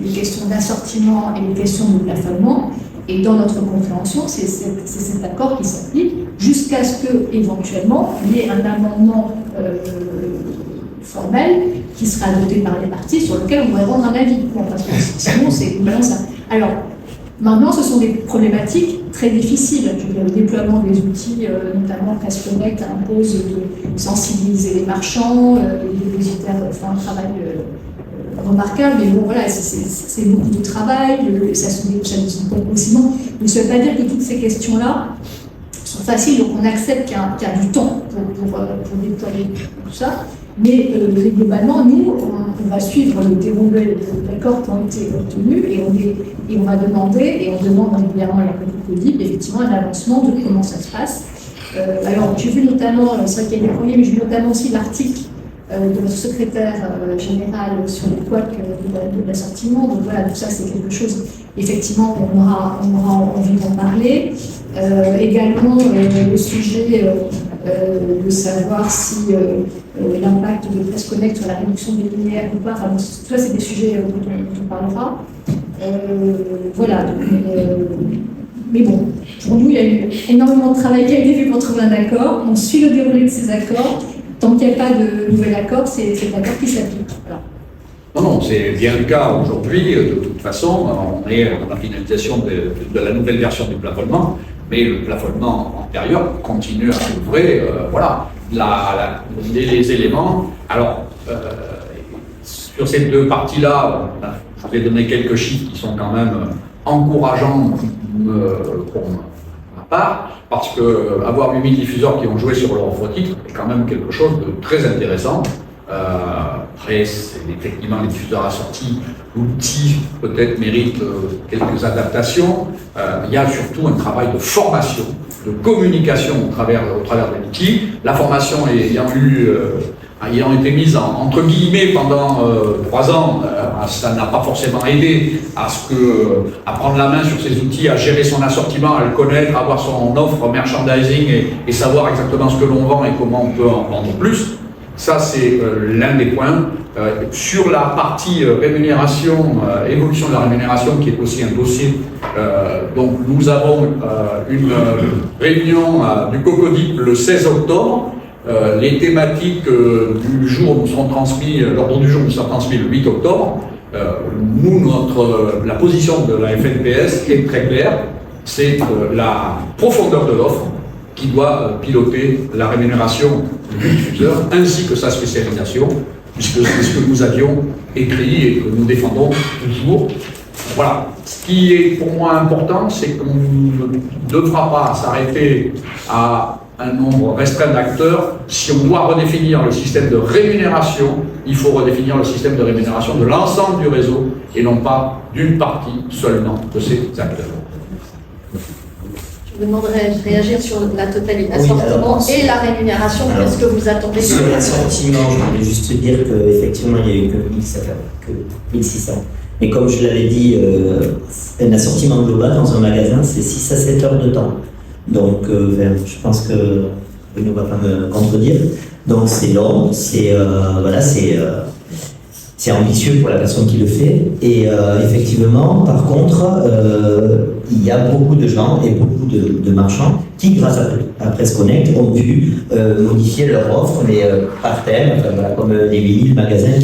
les questions d'assortiment et les questions de plafonnement. Et dans notre compréhension, c'est cet accord qui s'applique jusqu'à ce qu'éventuellement il y ait un amendement formel qui sera adopté par les parties sur lequel on pourrait rendre un avis. Bon, parce que sinon, c'est globalement ça. Alors, maintenant, ce sont des problématiques très difficiles. Le déploiement des outils, notamment Presse Connect, impose de sensibiliser les marchands, les dépositaires font un travail remarquable, mais bon voilà, c'est beaucoup de travail, ça se déploie aussi. Mais ça ne veut pas dire que toutes ces questions-là sont faciles, donc on accepte qu'il y a du temps pour déployer tout ça. Mais globalement, nous, on va suivre le déroulé des accords qui ont été obtenus et on va demander, et on demande régulièrement à la Codip, effectivement, un avancement de comment ça se passe. Alors, j'ai vu notamment, c'est vrai qu'il y a des premiers, mais j'ai vu notamment aussi l'article de notre secrétaire général sur les couacs de l'assortiment. Donc voilà, tout ça, c'est quelque chose, effectivement, on aura envie d'en parler. Également, le sujet de savoir si l'impact de Presse Connect sur la réduction des linéaires ou pas, enfin, tout ça, c'est des sujets dont on parlera. Voilà, mais bon, pour nous, il y a eu énormément de travail qui a été fait pour trouver un accord. On suit le déroulé de ces accords. Tant qu'il n'y a pas de nouvel accord, c'est l'accord qui s'applique. Voilà. Non, c'est bien le cas aujourd'hui. De toute façon, on est dans la finalisation de la nouvelle version du plafonnement, mais le plafonnement antérieur continue à s'ouvrir. Voilà, les éléments. Alors, sur ces deux parties-là, je vous ai donné quelques chiffres qui sont quand même encourageants pour ma part, parce que avoir 8000 diffuseurs qui ont joué sur leur offre-titre est quand même quelque chose de très intéressant. Après, c'est effectivement les diffuseurs assortis, l'outil peut-être mérite quelques adaptations. Il y a surtout un travail de formation, de communication au travers de l'outil. La formation ayant été mise entre guillemets pendant 3 ans, ça n'a pas forcément aidé à prendre la main sur ces outils, à gérer son assortiment, à le connaître, à avoir son offre merchandising et savoir exactement ce que l'on vend et comment on peut en vendre plus. Ça, c'est l'un des points. Sur la partie rémunération, évolution de la rémunération, qui est aussi un dossier, donc nous avons une réunion du COCODIP le 16 octobre. Les thématiques du jour nous seront transmises, l'ordre du jour nous sera transmis le 8 octobre. La position de la FNPS est très claire, c'est la profondeur de l'offre qui doit piloter la rémunération du diffuseur ainsi que sa spécialisation, puisque c'est ce que nous avions écrit et que nous défendons toujours. Voilà. Ce qui est pour moi important, c'est qu'on ne devra pas s'arrêter à un nombre restreint d'acteurs. Si on doit redéfinir le système de rémunération, il faut redéfinir le système de rémunération de l'ensemble du réseau et non pas d'une partie seulement de ces acteurs. Je vous demanderais de réagir sur la totalité, l'assortiment et la rémunération. Qu'est-ce que vous attendez? Sur l'assortiment, je voulais juste dire qu'effectivement, il n'y a eu que 1600. Mais comme je l'avais dit, un assortiment global dans un magasin, c'est 6 à 7 heures de temps. Donc, je pense que il ne va pas me contredire. Donc, c'est long, c'est ambitieux pour la personne qui le fait. Et effectivement, par contre, il y a beaucoup de gens et beaucoup de marchands qui, grâce à Presse Connect, ont pu modifier leur offre, mais par thème, comme les 8000 magasins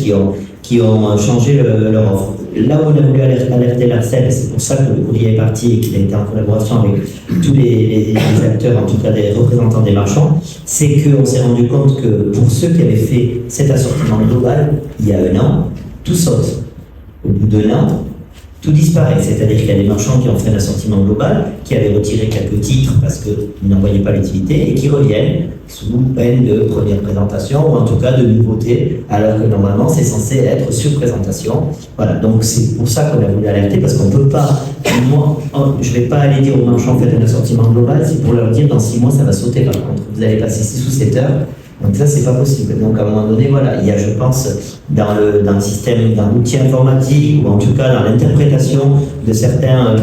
qui ont changé leur offre. Là où on a voulu alerter l'ARCEP, et c'est pour ça que le courrier est parti et qu'il a été en collaboration avec tous les acteurs, en tout cas des représentants des marchands, c'est qu'on s'est rendu compte que pour ceux qui avaient fait cet assortiment global il y a 1 an, tout saute. Au bout d'1 an, tout disparaît. C'est-à-dire qu'il y a des marchands qui ont fait un assortiment global, qui avaient retiré quelques titres parce qu'ils n'en voyaient pas l'utilité et qui reviennent sous peine de première présentation ou en tout cas de nouveauté, alors que normalement c'est censé être sur présentation. Voilà, donc c'est pour ça qu'on a voulu alerter, parce qu'on ne peut pas, moi, je ne vais pas aller dire aux marchands faites un assortiment global, c'est pour leur dire dans 6 mois ça va sauter par contre, vous allez passer 6 ou 7 heures. Donc ça, c'est pas possible. Donc à un moment donné, voilà, il y a, je pense, dans le système, dans l'outil informatique, ou en tout cas dans l'interprétation de certains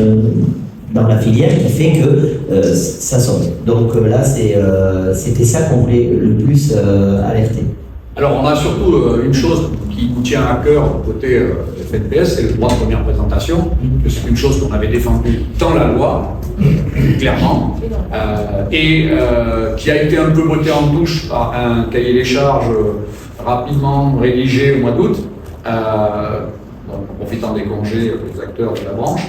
dans la filière, qui fait que ça saute. Donc là, c'était ça qu'on voulait le plus alerter. Alors, on a surtout une chose qui nous tient à cœur côté FNPS, c'est le droit de première présentation. C'est une chose qu'on avait défendue dans la loi, clairement, et qui a été un peu montée en touche par un cahier des charges rapidement rédigé au mois d'août, en profitant des congés des acteurs de la branche,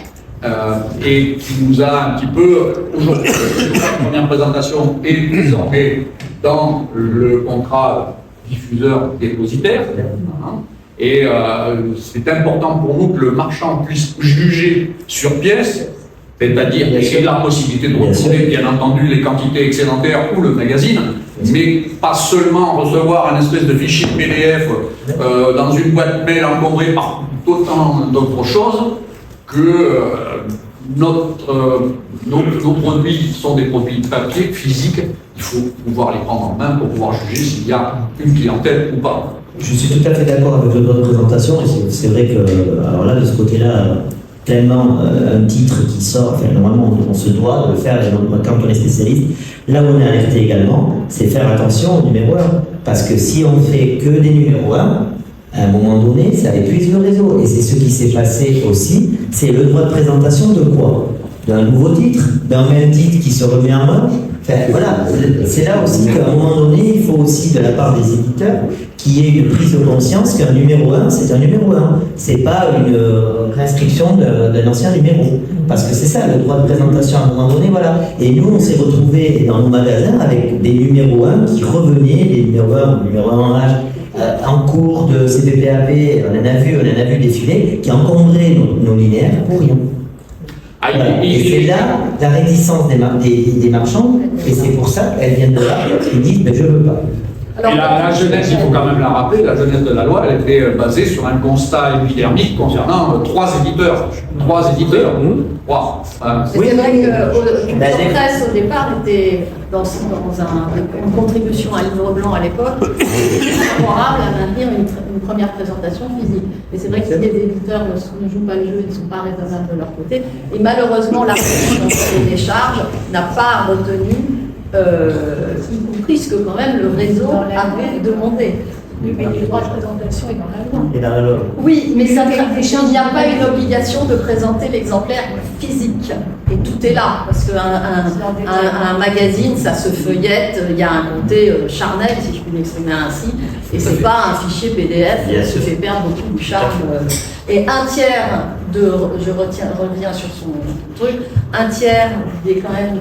et qui nous a un petit peu, aujourd'hui, la première présentation est désormais dans le contrat diffuseur-dépositaire. Et c'est important pour nous que le marchand puisse juger sur pièce, c'est-à-dire qu'il y ait la possibilité de retrouver, bien entendu, les quantités excédentaires ou le magazine, mais pas seulement recevoir un espèce de fichier PDF dans une boîte mail encombrée par autant d'autres choses, que nos produits sont des produits papier, physiques. Il faut pouvoir les prendre en main pour pouvoir juger s'il y a une clientèle ou pas. Je suis tout à fait d'accord avec le droit de présentation, et c'est vrai que, alors là, de ce côté-là, tellement un titre qui sort, enfin, normalement on se doit de le faire quand on est spécialiste. Là où on est alerté également, c'est faire attention au numéro 1. Parce que si on fait que des numéros 1, à un moment donné, ça épuise le réseau. Et c'est ce qui s'est passé aussi, c'est le droit de présentation de quoi? D'un nouveau titre, d'un même titre qui se remet en main. Enfin, voilà, c'est là aussi qu'à un moment donné, il faut aussi de la part des éditeurs qu'il y ait une prise de conscience qu'un numéro 1, c'est un numéro 1. C'est pas une réinscription d'un ancien numéro. Parce que c'est ça, le droit de présentation à un moment donné, voilà. Et nous, on s'est retrouvés dans nos magasins avec des numéros 1 qui revenaient, des numéros 1, numéro 1 en âge, en cours de CPPAP, on en a vu défiler, qui encombraient nos linéaires pour rien. Voilà. Et c'est là la réticence des marchands, et c'est pour ça qu'elles viennent de là, ils disent mais je veux pas. Alors, et la jeunesse, il faut quand même la rappeler, la jeunesse de la loi, elle était basée sur un constat épidermique concernant 3 éditeurs. 3 éditeurs. 3. C'est vrai que presse au départ était dans une contribution à livre blanc à l'époque, favorable à maintenir une première présentation physique. Mais c'est vrai que si les éditeurs ne jouent pas le jeu, ils ne sont pas raisonnables de leur côté. Et malheureusement, la réduction des charges n'a pas retenu y compris ce que quand même le réseau avait demandé. Oui, mais le droit de présentation est dans la loi. Et dans la loi. Oui, mais ça, il n'y a pas une obligation de présenter l'exemplaire physique. Et tout est là, parce qu'un magazine, ça se feuillette, il y a un côté charnel, si je puis m'exprimer ainsi, et c'est pas un fichier PDF qui fait perdre beaucoup de charge. Et un tiers je reviens sur son truc, un tiers quand même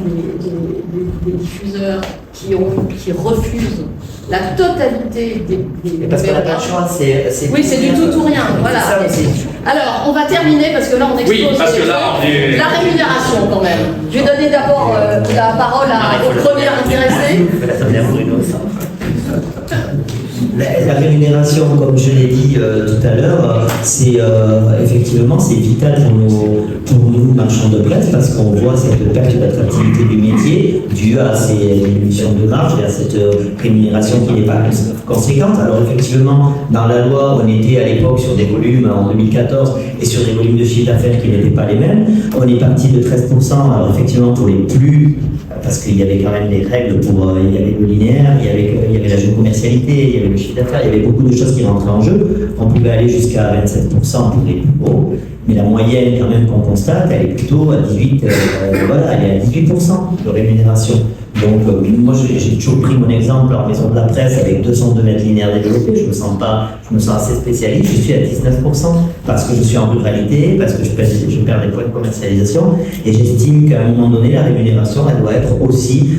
des diffuseurs qui refusent la totalité des parce que la choix, c'est oui, c'est du tout ou rien. Voilà. Alors, on va terminer parce que là, on expose la rémunération quand même. Je vais donner d'abord la parole au premier intéressé. La rémunération, comme je l'ai dit tout à l'heure, c'est effectivement c'est vital pour nous marchands de presse, parce qu'on voit cette perte d'attractivité du métier due à ces diminutions de marge et à cette rémunération qui n'est pas conséquente. Alors effectivement, dans la loi, on était à l'époque sur des volumes en 2014 et sur des volumes de chiffre d'affaires qui n'étaient pas les mêmes. On est parti de 13%, alors effectivement pour les plus, parce qu'il y avait quand même des règles pour, il y avait le linéaire, il y avait la commercialité, il y avait le chiffre d'affaires, il y avait beaucoup de choses qui rentraient en jeu. On pouvait aller jusqu'à 27% pour les plus gros, mais la moyenne quand même qu'on constate, elle est plutôt à 18%, voilà, elle est à 18% de rémunération. Donc, moi, j'ai toujours pris mon exemple en maison de la presse avec 202 mètres linéaires développés. Je me sens assez spécialiste. Je suis à 19% parce que je suis en ruralité, parce que je perds des points de commercialisation. Et j'estime qu'à un moment donné, la rémunération, elle doit être aussi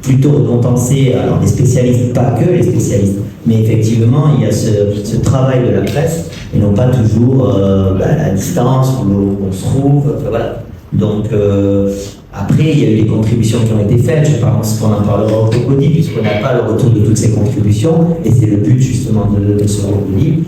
plutôt récompensée. Alors, les spécialistes, pas que les spécialistes, mais effectivement, il y a ce travail de la presse et non pas toujours la distance où on se trouve. Enfin, voilà. Donc, après, il y a eu des contributions qui ont été faites, je pense qu'on en parlera au Cocody, puisqu'on n'a pas le retour de toutes ces contributions, et c'est le but justement de ce Cocody.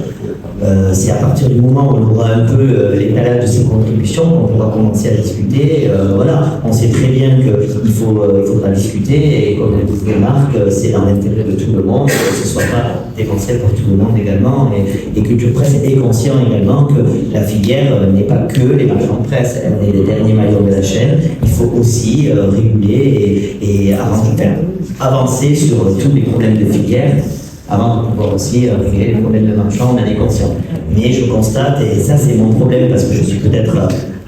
C'est à partir du moment où on aura un peu l'étalage de ces contributions qu'on pourra commencer à discuter. Voilà, on sait très bien qu'il faudra discuter, et comme le disait Marc, c'est dans l'intérêt de tout le monde, que ce ne soit pas déconseillé pour tout le monde également, et Culture Presse est conscient également que la filière n'est pas que les marchands de presse, elle est les derniers maillons de la chaîne. Il faut aussi réguler et avancer sur tous les problèmes de filière avant de pouvoir aussi régler les problèmes de marchands, on en est conscient. Mais je constate, et ça c'est mon problème parce que je suis peut-être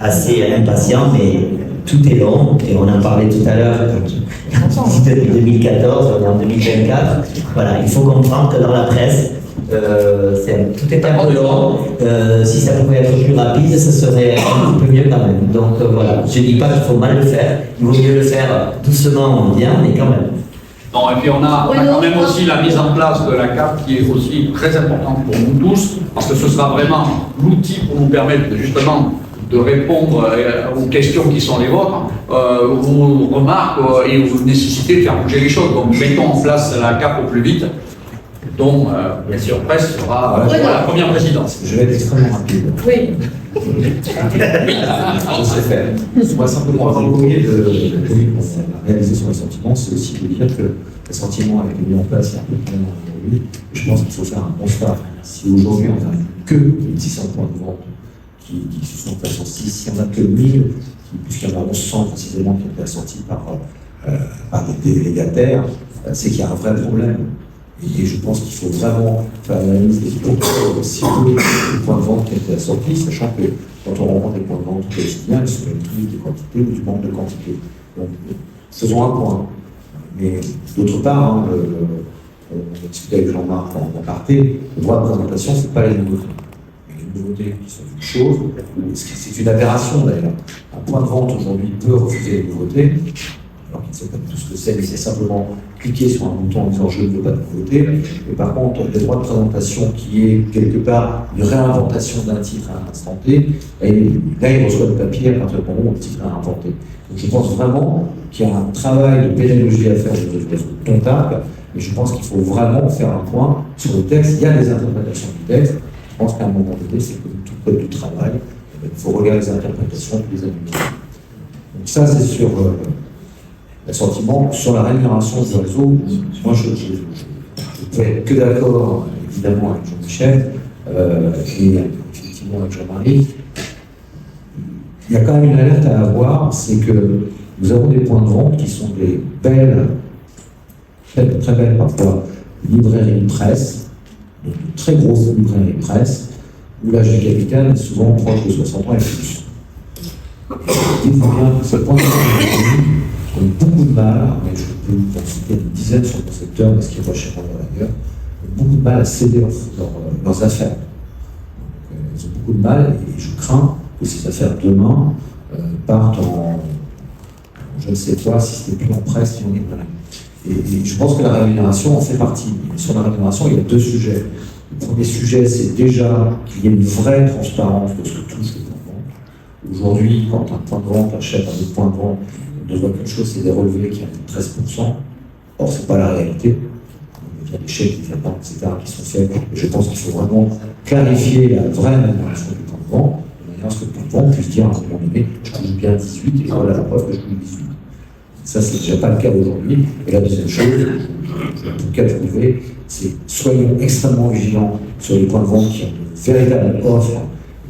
assez impatient, mais tout est long, et on en parlait tout à l'heure, quand on dit depuis 2014, on est en 2024, voilà, il faut comprendre que dans la presse, tout est un peu long. Si ça pouvait être plus rapide, ce serait un peu mieux quand même. Donc voilà, je ne dis pas qu'il faut mal le faire, il vaut mieux le faire doucement, bien, mais quand même. Non, et puis on a quand même aussi la mise en place de la CAP qui est aussi très importante pour nous tous, parce que ce sera vraiment l'outil pour nous permettre justement de répondre aux questions qui sont les vôtres, aux remarques et aux nécessités de faire bouger les choses. Donc mettons en place la CAP au plus vite, dont bien sûr Presse sera la première présidence. Je vais être extrêmement rapide. Oui. Je sais faire. Moi, simplement, avant de réaliser sur les sentiments, c'est aussi de dire que le sentiment a été mis en place il y a un peu plus aujourd'hui. Je pense qu'il faut faire un constat. Si aujourd'hui on n'a que 1600 points de vente qui se sont faits sur 6, si on n'a que 1000, puisqu'il y en a 1100 précisément qui ont été assortis par des délégataires, c'est qu'il y a un vrai problème. Et je pense qu'il faut vraiment faire l'analyse des points de vente qui ont été assortis, sachant que quand on rencontre les points de vente quotidiens, ils sont plus de quantité ou du manque de quantité. Donc, faisons un point. Mais d'autre part, on discutait avec Jean-Marc en aparté, le droit de présentation, ce n'est pas les nouveautés. Les nouveautés qui sont une chose, c'est une aberration d'ailleurs. Un point de vente aujourd'hui peut refuser les nouveautés, alors qu'il ne sait pas du tout ce que c'est, mais c'est simplement cliquer sur un bouton en disant je ne veux pas de nouveauté. Et par contre, le droit de présentation qui est quelque part une réinventation d'un titre à un instant T, et là il reçoit le papier à partir du moment où le titre est inventé. Donc je pense vraiment qu'il y a un travail de pédagogie à faire au niveau de ton TAP, et je pense qu'il faut vraiment faire un point sur le texte. Il y a des interprétations du texte. Je pense qu'à un moment donné, c'est comme tout code du travail, il faut regarder les interprétations et les analyser. Donc ça, c'est sur l'assentiment. Sur la rémunération du réseau, moi, je ne peux être que d'accord, évidemment, avec Jean-Michel, et effectivement avec Jean-Marie. Il y a quand même une alerte à avoir, c'est que nous avons des points de vente qui sont des belles, très belles parfois, librairies de presse, de très grosses librairies de presse, où l'âge du capital est souvent proche de 60 ans et plus. Dites-vous bien que ce point de vente ont beaucoup de mal, mais je peux vous en citer une dizaine sur le secteur, parce qu'il y a chez moi d'ailleurs, ont beaucoup de mal à céder leurs affaires. Donc, ils ont beaucoup de mal, et je crains que ces affaires demain partent en je ne sais pas si c'était plus en presse ou en librairie. Et je pense que la rémunération en fait partie. Sur la rémunération, il y a deux sujets. Le premier sujet, c'est déjà qu'il y ait une vraie transparence de ce que touche le point de vente. Aujourd'hui, quand un point de vente achète un autre point de vente, on ne voit qu'une chose, c'est des relevés qui ont 13%. Or, ce n'est pas la réalité. Il y a des chèques, etc., qui sont faits. Et je pense qu'il faut vraiment clarifier la vraie rémunération du point de vente, de manière à ce que le point de vente puisse dire à un moment donné, je touche bien 18, et voilà la preuve que je touche 18. Ça, c'est déjà pas le cas aujourd'hui. Et la deuxième chose, en tout cas trouver, c'est soyons extrêmement vigilants sur les points de vente qui ont de véritables offres,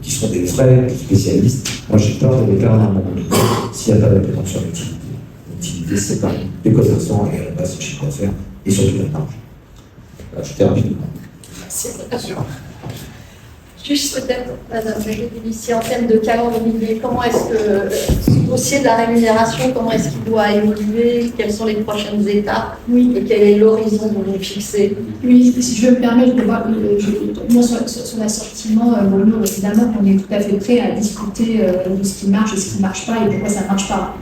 qui sont des vrais spécialistes. Moi, j'ai peur de les perdre à un moment donné s'il n'y a pas d'appétence sur l'activité. L'activité, c'est pas des commerçants et à la base, c'est le chiffre d'affaires et surtout la marge. Voilà, je termine. Merci. Juste peut-être, Madame ici en termes de calendrier, comment est-ce que ce dossier de la rémunération, comment est-ce qu'il doit évoluer, quelles sont les prochaines étapes et quel est l'horizon que vous fixez? Oui, si je me permets, moi sur l'assortiment, nous, évidemment, on est tout à fait prêt à discuter de ce qui marche et ce qui ne marche pas et pourquoi ça ne marche pas.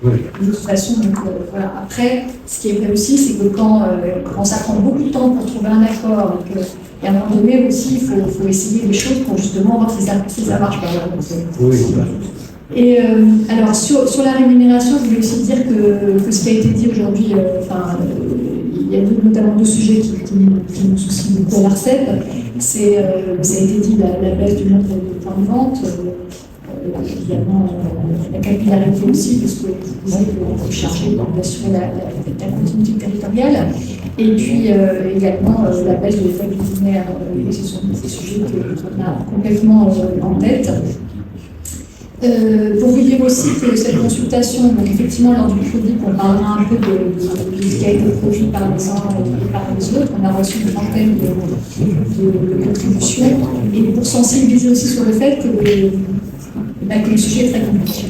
De toute façon, donc, voilà. Après, ce qui est vrai aussi, c'est que quand ça prend beaucoup de temps pour trouver un accord, et à un moment donné aussi, il faut essayer des choses pour justement voir si ça marche pas. Et alors, sur la rémunération, je voulais aussi dire que ce qui a été dit aujourd'hui, il y a notamment deux sujets qui nous soucient beaucoup à l'ARCEP. Ça a été dit, la baisse du nombre de points de vente. Évidemment, la capillarité aussi, parce que vous disiez qu'il faut chercher d'assurer la continuité territoriale. Et puis également la baisse de l'effet budgétaire. Ce sont des sujets qu'on a complètement en tête. Pour vous dire aussi que cette consultation, donc effectivement, lors du produit, on parlera un peu de ce qui a été produit par les uns et par les autres. On a reçu une trentaine de contributions. Et pour sensibiliser aussi sur le fait que le sujet est très compliqué.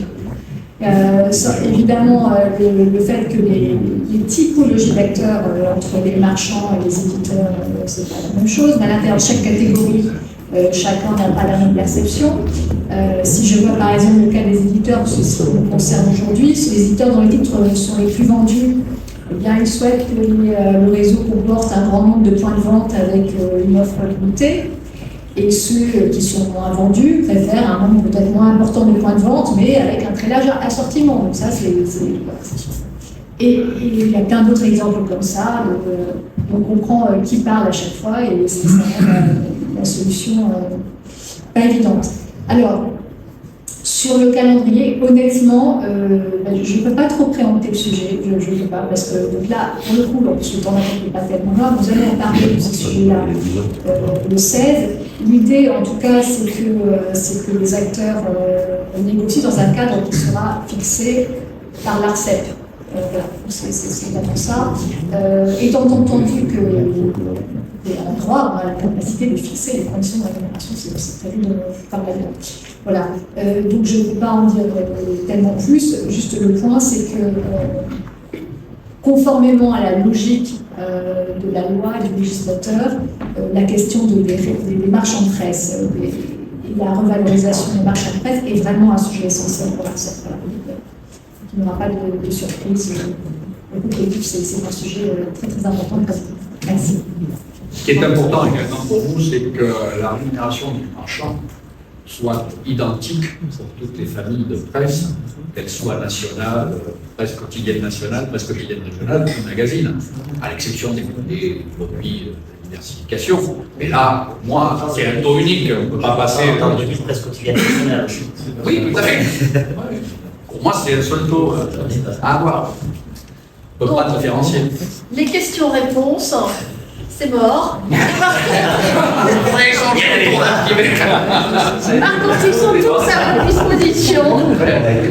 Évidemment, le fait que les typologies d'acteurs entre les marchands et les éditeurs, c'est pas la même chose, mais à l'intérieur de chaque catégorie, chacun n'a pas la même perception. Si je vois par exemple le cas des éditeurs, ce qui nous concerne aujourd'hui, les éditeurs dont les titres sont les plus vendus, eh bien, ils souhaitent que le réseau comporte un grand nombre de points de vente avec une offre limitée. Et ceux qui sont moins vendus préfèrent un nombre peut-être moins important de points de vente, mais avec un très large assortiment. Donc ça, et il y a plein d'autres exemples comme ça. Donc on comprend qui parle à chaque fois et c'est la solution pas évidente. Alors, sur le calendrier, honnêtement, je ne peux pas trop préempter le sujet, je ne peux pas, parce que donc là, pour le coup, parce que le temps n'est pas tellement loin, vous allez en parler de ce sujet-là le 16. L'idée, en tout cas, c'est que les acteurs négocient dans un cadre qui sera fixé par l'ARCEP. Voilà, c'est vraiment ça. Étant entendu que en droit, on a la capacité de fixer les conditions de rémunération, c'est prévu par la loi. Voilà. Donc je ne peux pas en dire tellement plus. Juste le point, c'est que conformément à la logique de la loi et du législateur, la question des marchands de presse et la revalorisation des marchands de presse est vraiment un sujet essentiel pour l'ARCEP. Voilà. Il n'y aura pas de surprise. C'est un sujet très très important pour vous. Merci. Ce qui est important également pour vous, c'est que la rémunération du marchand soit identique pour toutes les familles de presse, qu'elles soient nationales, presse quotidienne nationale, presse quotidienne régionale ou magazine, à l'exception des produits de diversification. Mais là, pour moi, c'est un taux unique, on ne peut pas passer... Une presse quotidienne nationale. Oui, tout à fait. Pour moi, c'est le seul taux à avoir. On ne peut pas différencier. Les questions-réponses, c'est mort. Par contre, ils sont tous à votre disposition.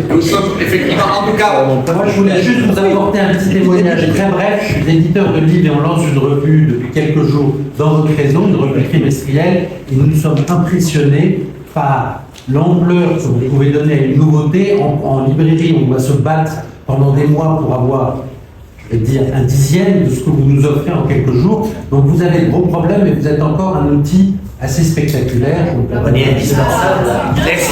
Nous sommes effectivement, en tout cas... Moi, je voulais juste vous apporter un petit témoignage très bref. Je suis éditeur de livres et on lance une revue depuis quelques jours dans votre réseau, une revue trimestrielle, et nous sommes impressionnés par l'ampleur que vous pouvez donner à une nouveauté. En librairie, on doit se battre pendant des mois pour avoir, je vais dire, un dixième de ce que vous nous offrez en quelques jours. Donc vous avez de gros problèmes et vous êtes encore un outil assez spectaculaire. On est indispensable. Merci.